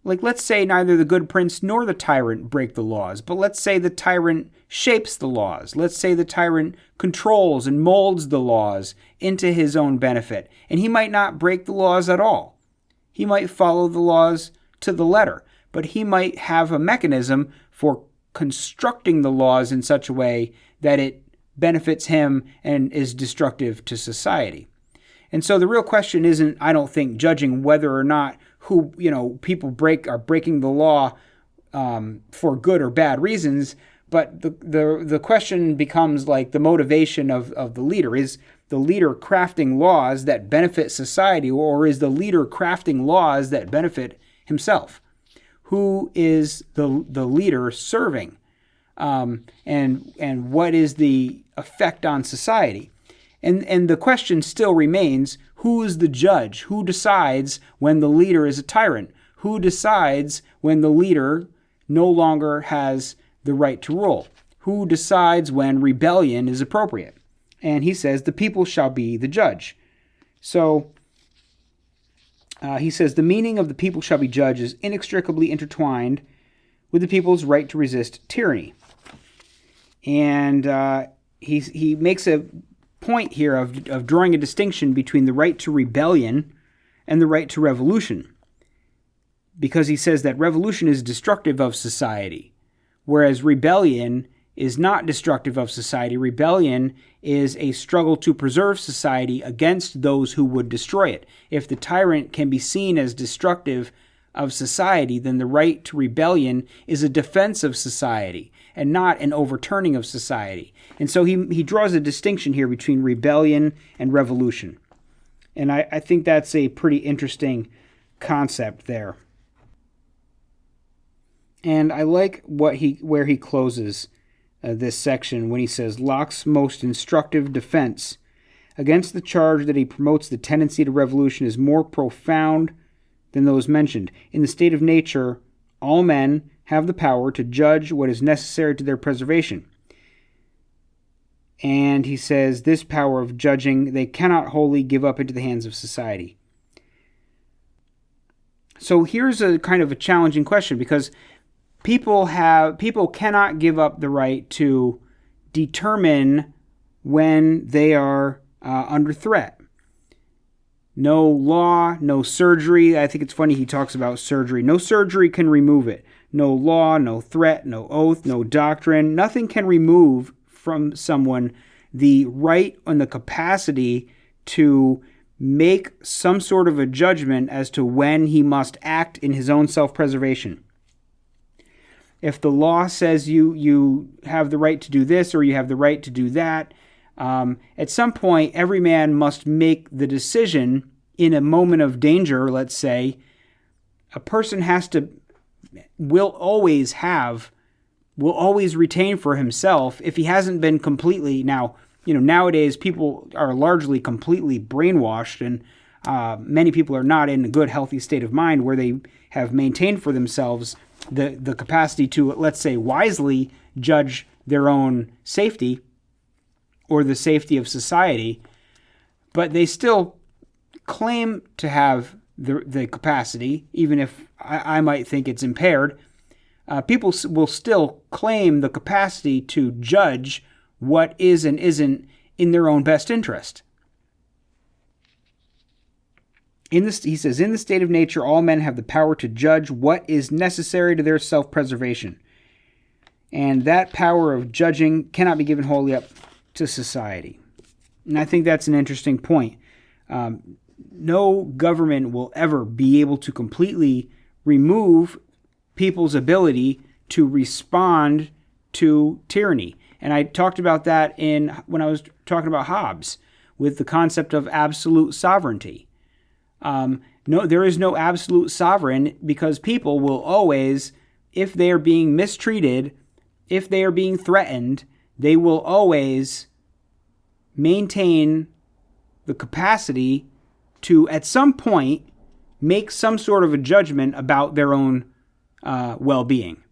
like, let's say neither the good prince nor the tyrant break the laws, but let's say the tyrant shapes the laws. Let's say the tyrant controls and molds the laws into his own benefit, and he might not break the laws at all. He might follow the laws to the letter, but he might have a mechanism for constructing the laws in such a way that it benefits him and is destructive to society. And so the real question isn't, I don't think, judging whether or not people are breaking the law for good or bad reasons, but the question becomes, like, the motivation of the leader. Is the leader crafting laws that benefit society, or is the leader crafting laws that benefit himself? Who is the leader serving? And what is the effect on society? And the question still remains, who is the judge? Who decides when the leader is a tyrant? Who decides when the leader no longer has the right to rule? Who decides when rebellion is appropriate? And he says the people shall be the judge. So he says the meaning of the people shall be judge is inextricably intertwined with the people's right to resist tyranny. And he makes a point here of drawing a distinction between the right to rebellion and the right to revolution, because he says that revolution is destructive of society, whereas rebellion is not destructive of society. Rebellion is a struggle to preserve society against those who would destroy it. If the tyrant can be seen as destructive of society, then the right to rebellion is a defense of society and not an overturning of society. And so he draws a distinction here between rebellion and revolution. And I think that's a pretty interesting concept there. And I like where he closes this section when he says, Locke's most instructive defense against the charge that he promotes the tendency to revolution is more profound than those mentioned. In the state of nature, all men have the power to judge what is necessary to their preservation. And he says, this power of judging they cannot wholly give up into the hands of society. So here's a kind of a challenging question, because people cannot give up the right to determine when they are under threat. No law, no surgery. I think it's funny he talks about surgery. No surgery can remove it. No law, no threat, no oath, no doctrine. Nothing can remove from someone the right and the capacity to make some sort of a judgment as to when he must act in his own self-preservation. If the law says you have the right to do this or you have the right to do that, at some point every man must make the decision in a moment of danger, let's say. A person will always retain for himself, if he hasn't been completely, nowadays people are largely completely brainwashed, and many people are not in a good, healthy state of mind where they have maintained for themselves the capacity to, let's say, wisely judge their own safety or the safety of society, but they still claim to have the capacity, even if I might think it's impaired. People will still claim the capacity to judge what is and isn't in their own best interest. He says, in the state of nature, all men have the power to judge what is necessary to their self-preservation. And that power of judging cannot be given wholly up to society. And I think that's an interesting point. No government will ever be able to completely remove people's ability to respond to tyranny. And I talked about that when I was talking about Hobbes, with the concept of absolute sovereignty. No, there is no absolute sovereign, because people will always, if they are being mistreated, if they are being threatened, they will always maintain the capacity to, at some point, make some sort of a judgment about their own well-being,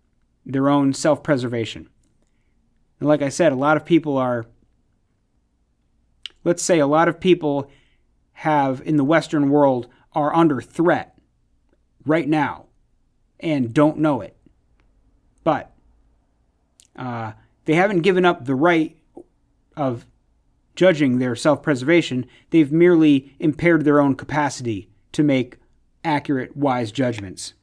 their own self-preservation. And like I said, a lot of people have, in the Western world, are under threat right now and don't know it. But they haven't given up the right of judging their self-preservation. They've merely impaired their own capacity to make accurate, wise judgments.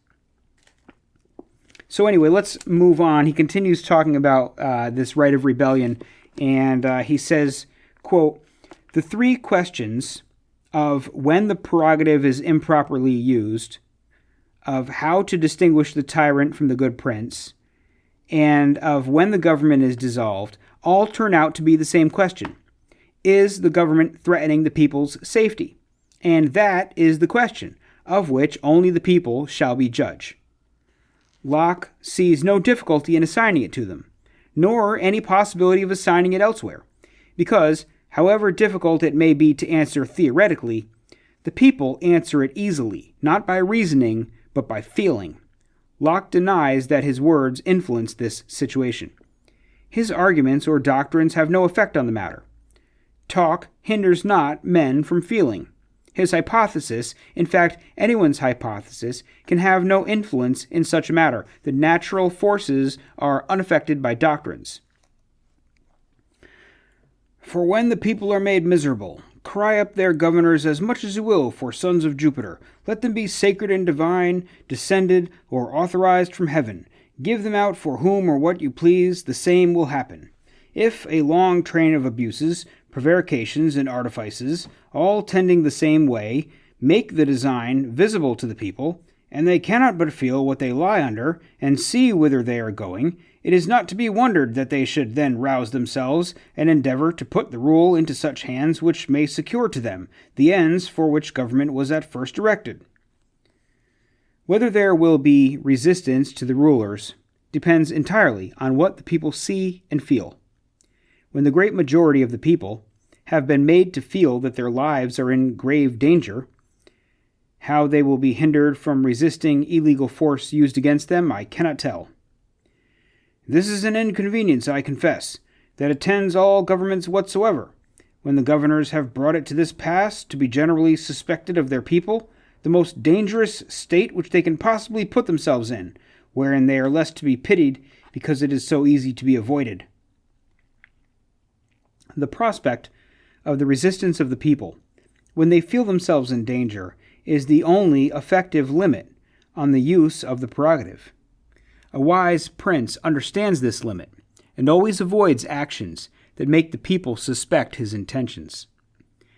So anyway, let's move on. He continues talking about this right of rebellion, and he says, quote, the three questions of when the prerogative is improperly used, of how to distinguish the tyrant from the good prince, and of when the government is dissolved, all turn out to be the same question. Is the government threatening the people's safety? And that is the question, of which only the people shall be judge. Locke sees no difficulty in assigning it to them, nor any possibility of assigning it elsewhere, because, however difficult it may be to answer theoretically, the people answer it easily, not by reasoning, but by feeling. Locke denies that his words influence this situation. His arguments or doctrines have no effect on the matter. Talk hinders not men from feeling. His hypothesis, in fact, anyone's hypothesis, can have no influence in such a matter. The natural forces are unaffected by doctrines. For when the people are made miserable, cry up their governors as much as you will for sons of Jupiter. Let them be sacred and divine, descended, or authorized from heaven. Give them out for whom or what you please, the same will happen. If a long train of abuses, prevarications, and artifices, all tending the same way, make the design visible to the people, and they cannot but feel what they lie under, and see whither they are going, it is not to be wondered that they should then rouse themselves, and endeavor to put the rule into such hands which may secure to them the ends for which government was at first directed. Whether there will be resistance to the rulers depends entirely on what the people see and feel. When the great majority of the people have been made to feel that their lives are in grave danger, how they will be hindered from resisting illegal force used against them, I cannot tell. This is an inconvenience, I confess, that attends all governments whatsoever. When the governors have brought it to this pass to be generally suspected of their people, the most dangerous state which they can possibly put themselves in, wherein they are less to be pitied because it is so easy to be avoided. The prospect of the resistance of the people, when they feel themselves in danger, is the only effective limit on the use of the prerogative. A wise prince understands this limit, and always avoids actions that make the people suspect his intentions.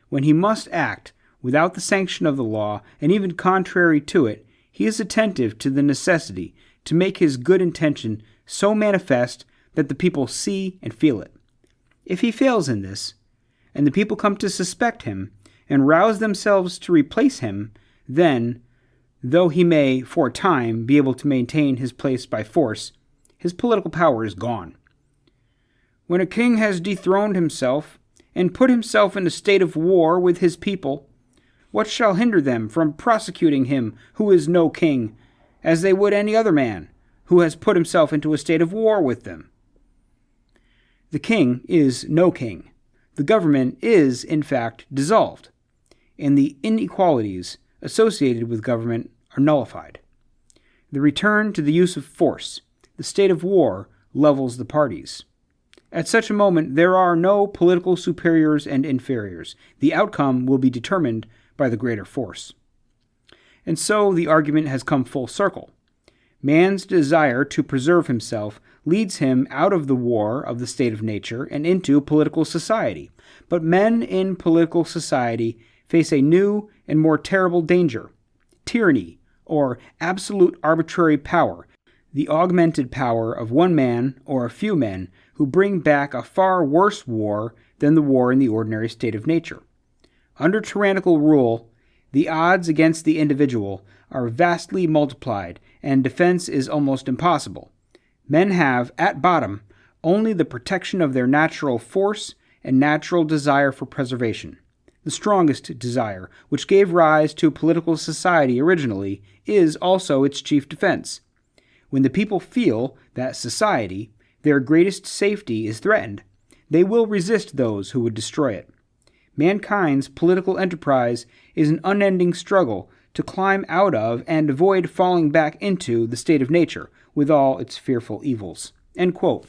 When he must act without the sanction of the law, and even contrary to it, he is attentive to the necessity to make his good intention so manifest that the people see and feel it. If he fails in this, and the people come to suspect him, and rouse themselves to replace him, then, though he may, for a time, be able to maintain his place by force, his political power is gone. When a king has dethroned himself, and put himself in a state of war with his people, what shall hinder them from prosecuting him who is no king, as they would any other man who has put himself into a state of war with them? The king is no king. The government is, in fact, dissolved, and the inequalities associated with government are nullified. The return to the use of force, the state of war, levels the parties. At such a moment, there are no political superiors and inferiors. The outcome will be determined by the greater force. And so the argument has come full circle. Man's desire to preserve himself leads him out of the war of the state of nature and into political society. But men in political society face a new and more terrible danger: tyranny, or absolute arbitrary power, the augmented power of one man or a few men who bring back a far worse war than the war in the ordinary state of nature. Under tyrannical rule, the odds against the individual are vastly multiplied, and defense is almost impossible. Men have, at bottom, only the protection of their natural force and natural desire for preservation. The strongest desire, which gave rise to political society originally, is also its chief defense. When the people feel that society, their greatest safety, is threatened, they will resist those who would destroy it. Mankind's political enterprise is an unending struggle to climb out of and avoid falling back into the state of nature with all its fearful evils. End quote.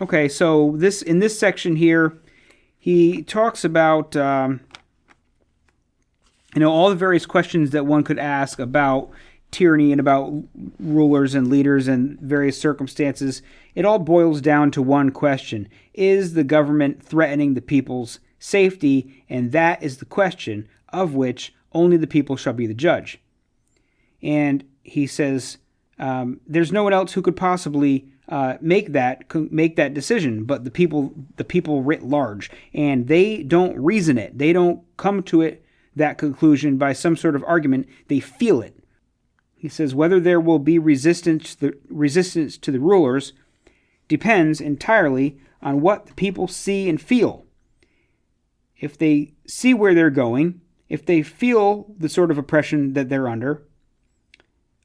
Okay, so in this section here, he talks about all the various questions that one could ask about tyranny and about rulers and leaders and various circumstances. It all boils down to one question: is the government threatening the people's safety? And that is the question of which only the people shall be the judge. And he says there's no one else who could possibly make that decision but the people writ large, and they don't reason it. They don't come to that conclusion by some sort of argument. They feel it. He says whether there will be resistance to the rulers depends entirely on what the people see and feel. If they see where they're going, if they feel the sort of oppression that they're under,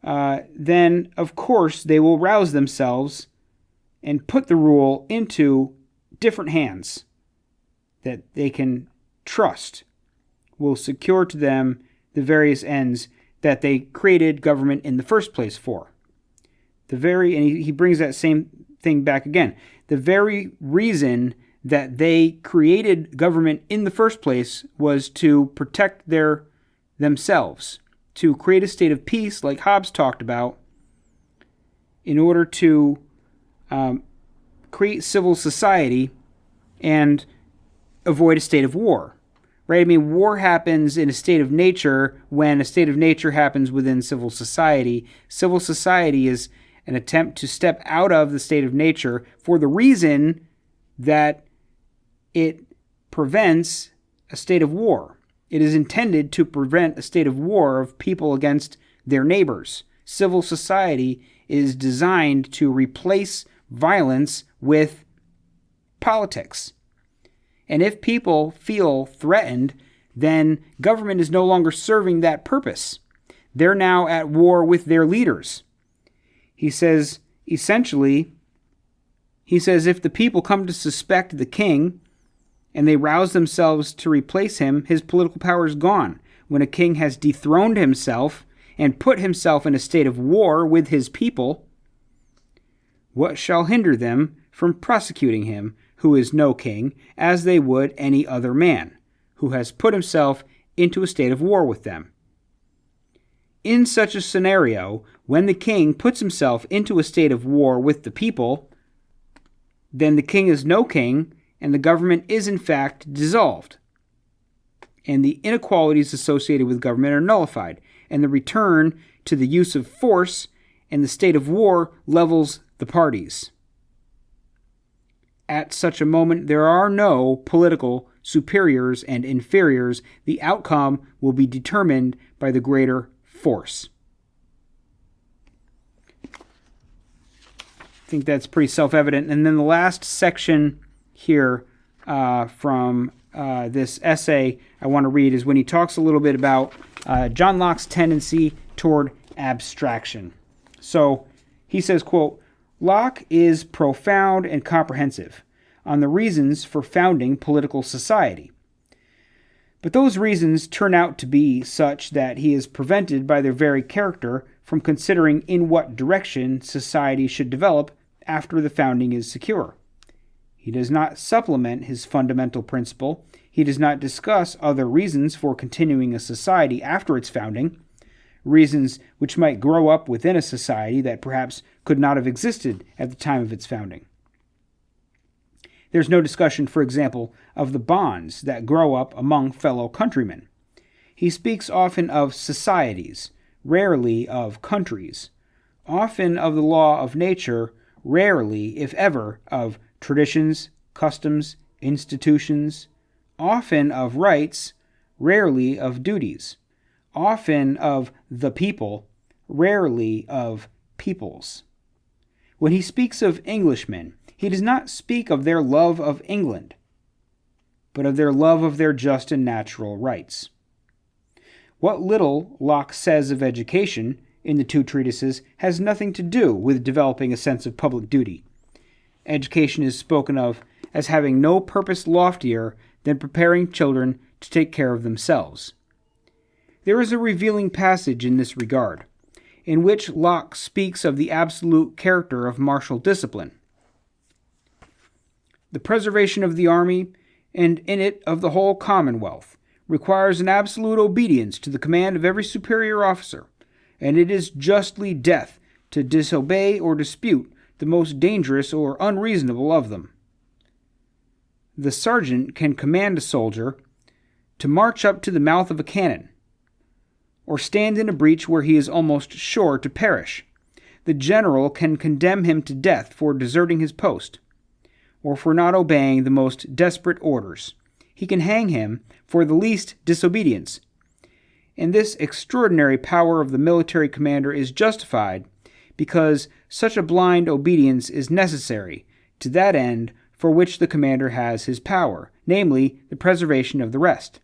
then of course they will rouse themselves and put the rule into different hands that they can trust will secure to them the various ends that they created government in the first place for. And he brings that same thing back again. The very reason that they created government in the first place was to protect themselves, to create a state of peace, like Hobbes talked about, in order to create civil society and avoid a state of war. Right? I mean, war happens in a state of nature when a state of nature happens within civil society. Civil society is an attempt to step out of the state of nature for the reason that it prevents a state of war. It is intended to prevent a state of war of people against their neighbors. Civil society is designed to replace violence with politics. And if people feel threatened, then government is no longer serving that purpose. They're now at war with their leaders. He says, essentially, if the people come to suspect the king and they rouse themselves to replace him, his political power is gone. When a king has dethroned himself and put himself in a state of war with his people, what shall hinder them from prosecuting him, who is no king, as they would any other man, who has put himself into a state of war with them? In such a scenario, when the king puts himself into a state of war with the people, then the king is no king, and the government is in fact dissolved. And the inequalities associated with government are nullified, and the return to the use of force and the state of war levels the parties. At such a moment, there are no political superiors and inferiors. The outcome will be determined by the greater force. I think that's pretty self-evident. And then the last section here from this essay I want to read is when he talks a little bit about John Locke's tendency toward abstraction. So he says, quote, Locke is profound and comprehensive on the reasons for founding political society. But those reasons turn out to be such that he is prevented by their very character from considering in what direction society should develop after the founding is secure. He does not supplement his fundamental principle. He does not discuss other reasons for continuing a society after its founding, reasons which might grow up within a society that perhaps could not have existed at the time of its founding. There's no discussion, for example, of the bonds that grow up among fellow countrymen. He speaks often of societies, rarely of countries, often of the law of nature, rarely, if ever, of traditions, customs, institutions, often of rights, rarely of duties, often of the people, rarely of peoples. When he speaks of Englishmen, he does not speak of their love of England, but of their love of their just and natural rights. What little Locke says of education in the two treatises has nothing to do with developing a sense of public duty. Education is spoken of as having no purpose loftier than preparing children to take care of themselves. There is a revealing passage in this regard, in which Locke speaks of the absolute character of martial discipline. The preservation of the army, and in it of the whole commonwealth, requires an absolute obedience to the command of every superior officer, and it is justly death to disobey or dispute the most dangerous or unreasonable of them. The sergeant can command a soldier to march up to the mouth of a cannon, or stand in a breach where he is almost sure to perish. The general can condemn him to death for deserting his post, or for not obeying the most desperate orders. He can hang him for the least disobedience. And this extraordinary power of the military commander is justified because such a blind obedience is necessary to that end for which the commander has his power, namely the preservation of the rest.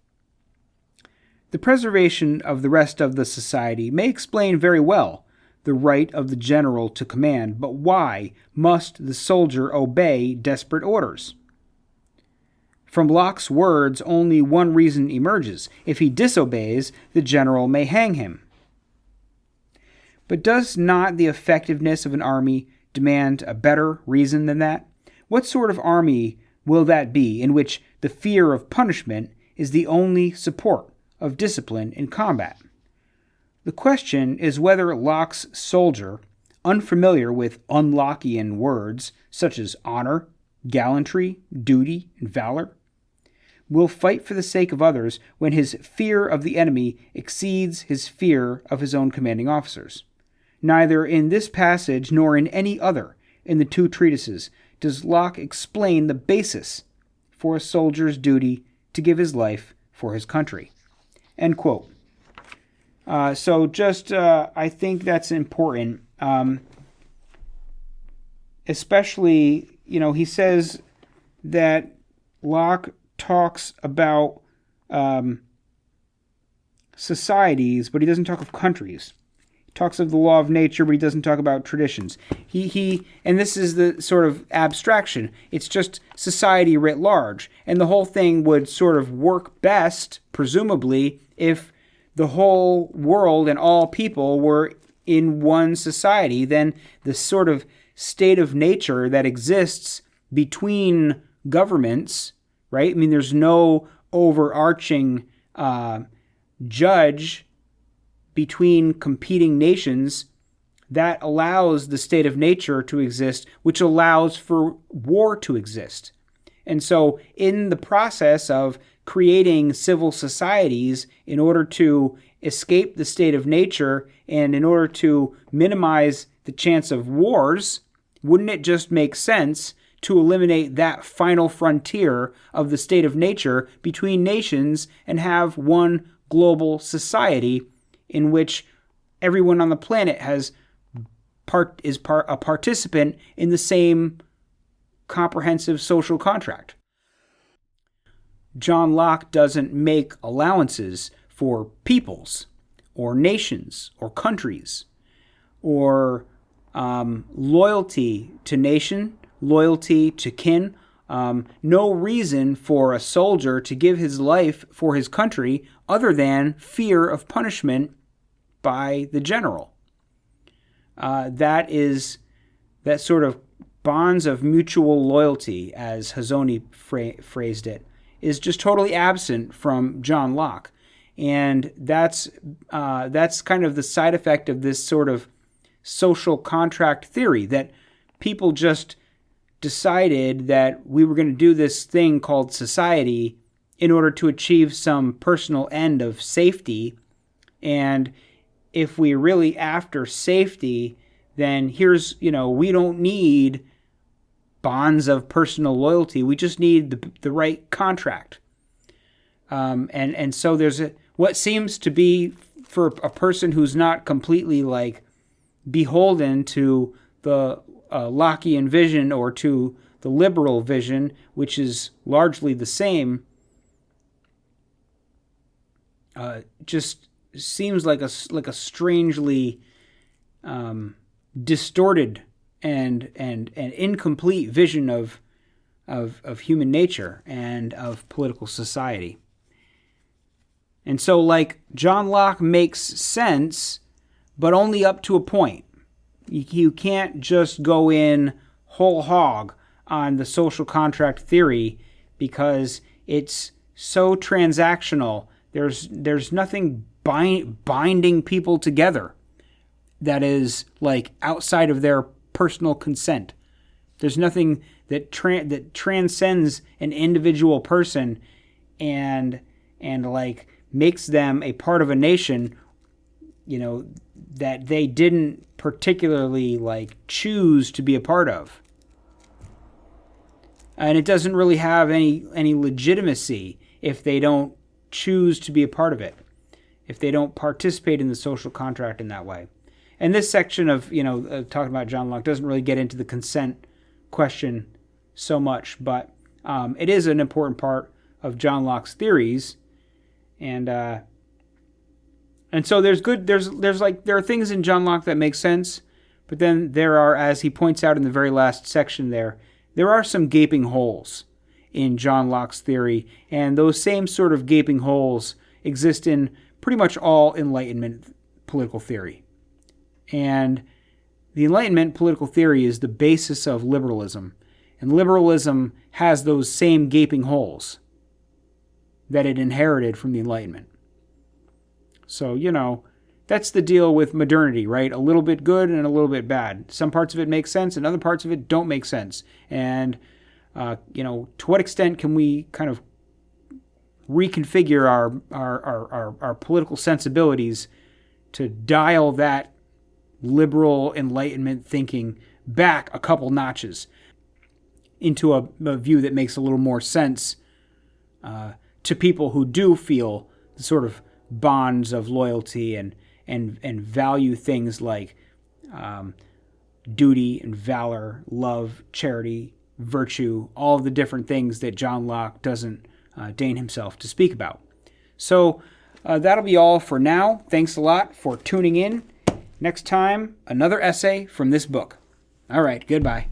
The preservation of the rest of the society may explain very well the right of the general to command, but why must the soldier obey desperate orders? From Locke's words, only one reason emerges. If he disobeys, the general may hang him. But does not the effectiveness of an army demand a better reason than that? What sort of army will that be in which the fear of punishment is the only support of discipline in combat? The question is whether Locke's soldier unfamiliar with unlockian words such as honor, gallantry, duty, and valor, will fight for the sake of others when his fear of the enemy exceeds his fear of his own commanding officers. Neither in this passage nor in any other in the two treatises does Locke explain the basis for a soldier's duty to give his life for his country. End quote. I think that's important, especially, he says that Locke talks about societies, but he doesn't talk of countries. He talks of the law of nature, but he doesn't talk about traditions. And this is the sort of abstraction. It's just society writ large. And the whole thing would sort of work best, presumably, if the whole world and all people were in one society. Then the sort of state of nature that exists between governments, right? I mean, there's no overarching judge between competing nations that allows the state of nature to exist, which allows for war to exist. And so in the process of creating civil societies in order to escape the state of nature and in order to minimize the chance of wars, wouldn't it just make sense to eliminate that final frontier of the state of nature between nations and have one global society in which everyone on the planet is a participant in the same comprehensive social contract? John Locke doesn't make allowances for peoples or nations or countries or loyalty to nation, loyalty to kin. No reason for a soldier to give his life for his country other than fear of punishment by the general. That sort of bonds of mutual loyalty, as Hazoni phrased it, is just totally absent from John Locke. And that's kind of the side effect of this sort of social contract theory, that people just decided that we were going to do this thing called society in order to achieve some personal end of safety. And if we really after safety, then we don't need bonds of personal loyalty. We just need the right contract. And so there's what seems to be, for a person who's not completely beholden to the Lockean vision or to the liberal vision, which is largely the same, just seems like a strangely distorted and incomplete vision of human nature and of political society. And so, John Locke makes sense, but only up to a point. You can't just go in whole hog on the social contract theory because it's so transactional. There's nothing binding people together that is outside of their personal consent. There's nothing that transcends an individual person and makes them a part of a nation, that they didn't particularly choose to be a part of. And it doesn't really have any legitimacy if they don't choose to be a part of it, if they don't participate in the social contract in that way. And this section of, talking about John Locke doesn't really get into the consent question so much, but it is an important part of John Locke's theories. And so there are things in John Locke that make sense, but then there are, as he points out in the very last section there are some gaping holes in John Locke's theory, and those same sort of gaping holes exist in pretty much all Enlightenment political theory. And the Enlightenment political theory is the basis of liberalism, and liberalism has those same gaping holes that it inherited from the Enlightenment. So, that's the deal with modernity, right? A little bit good and a little bit bad. Some parts of it make sense and other parts of it don't make sense. And, to what extent can we kind of reconfigure our political sensibilities to dial that liberal Enlightenment thinking back a couple notches into a view that makes a little more sense to people who do feel the sort of bonds of loyalty and value things like duty and valor, love, charity, virtue, all of the different things that John Locke doesn't deign himself to speak about. So that'll be all for now. Thanks a lot for tuning in. Next time, another essay from this book. All right, goodbye.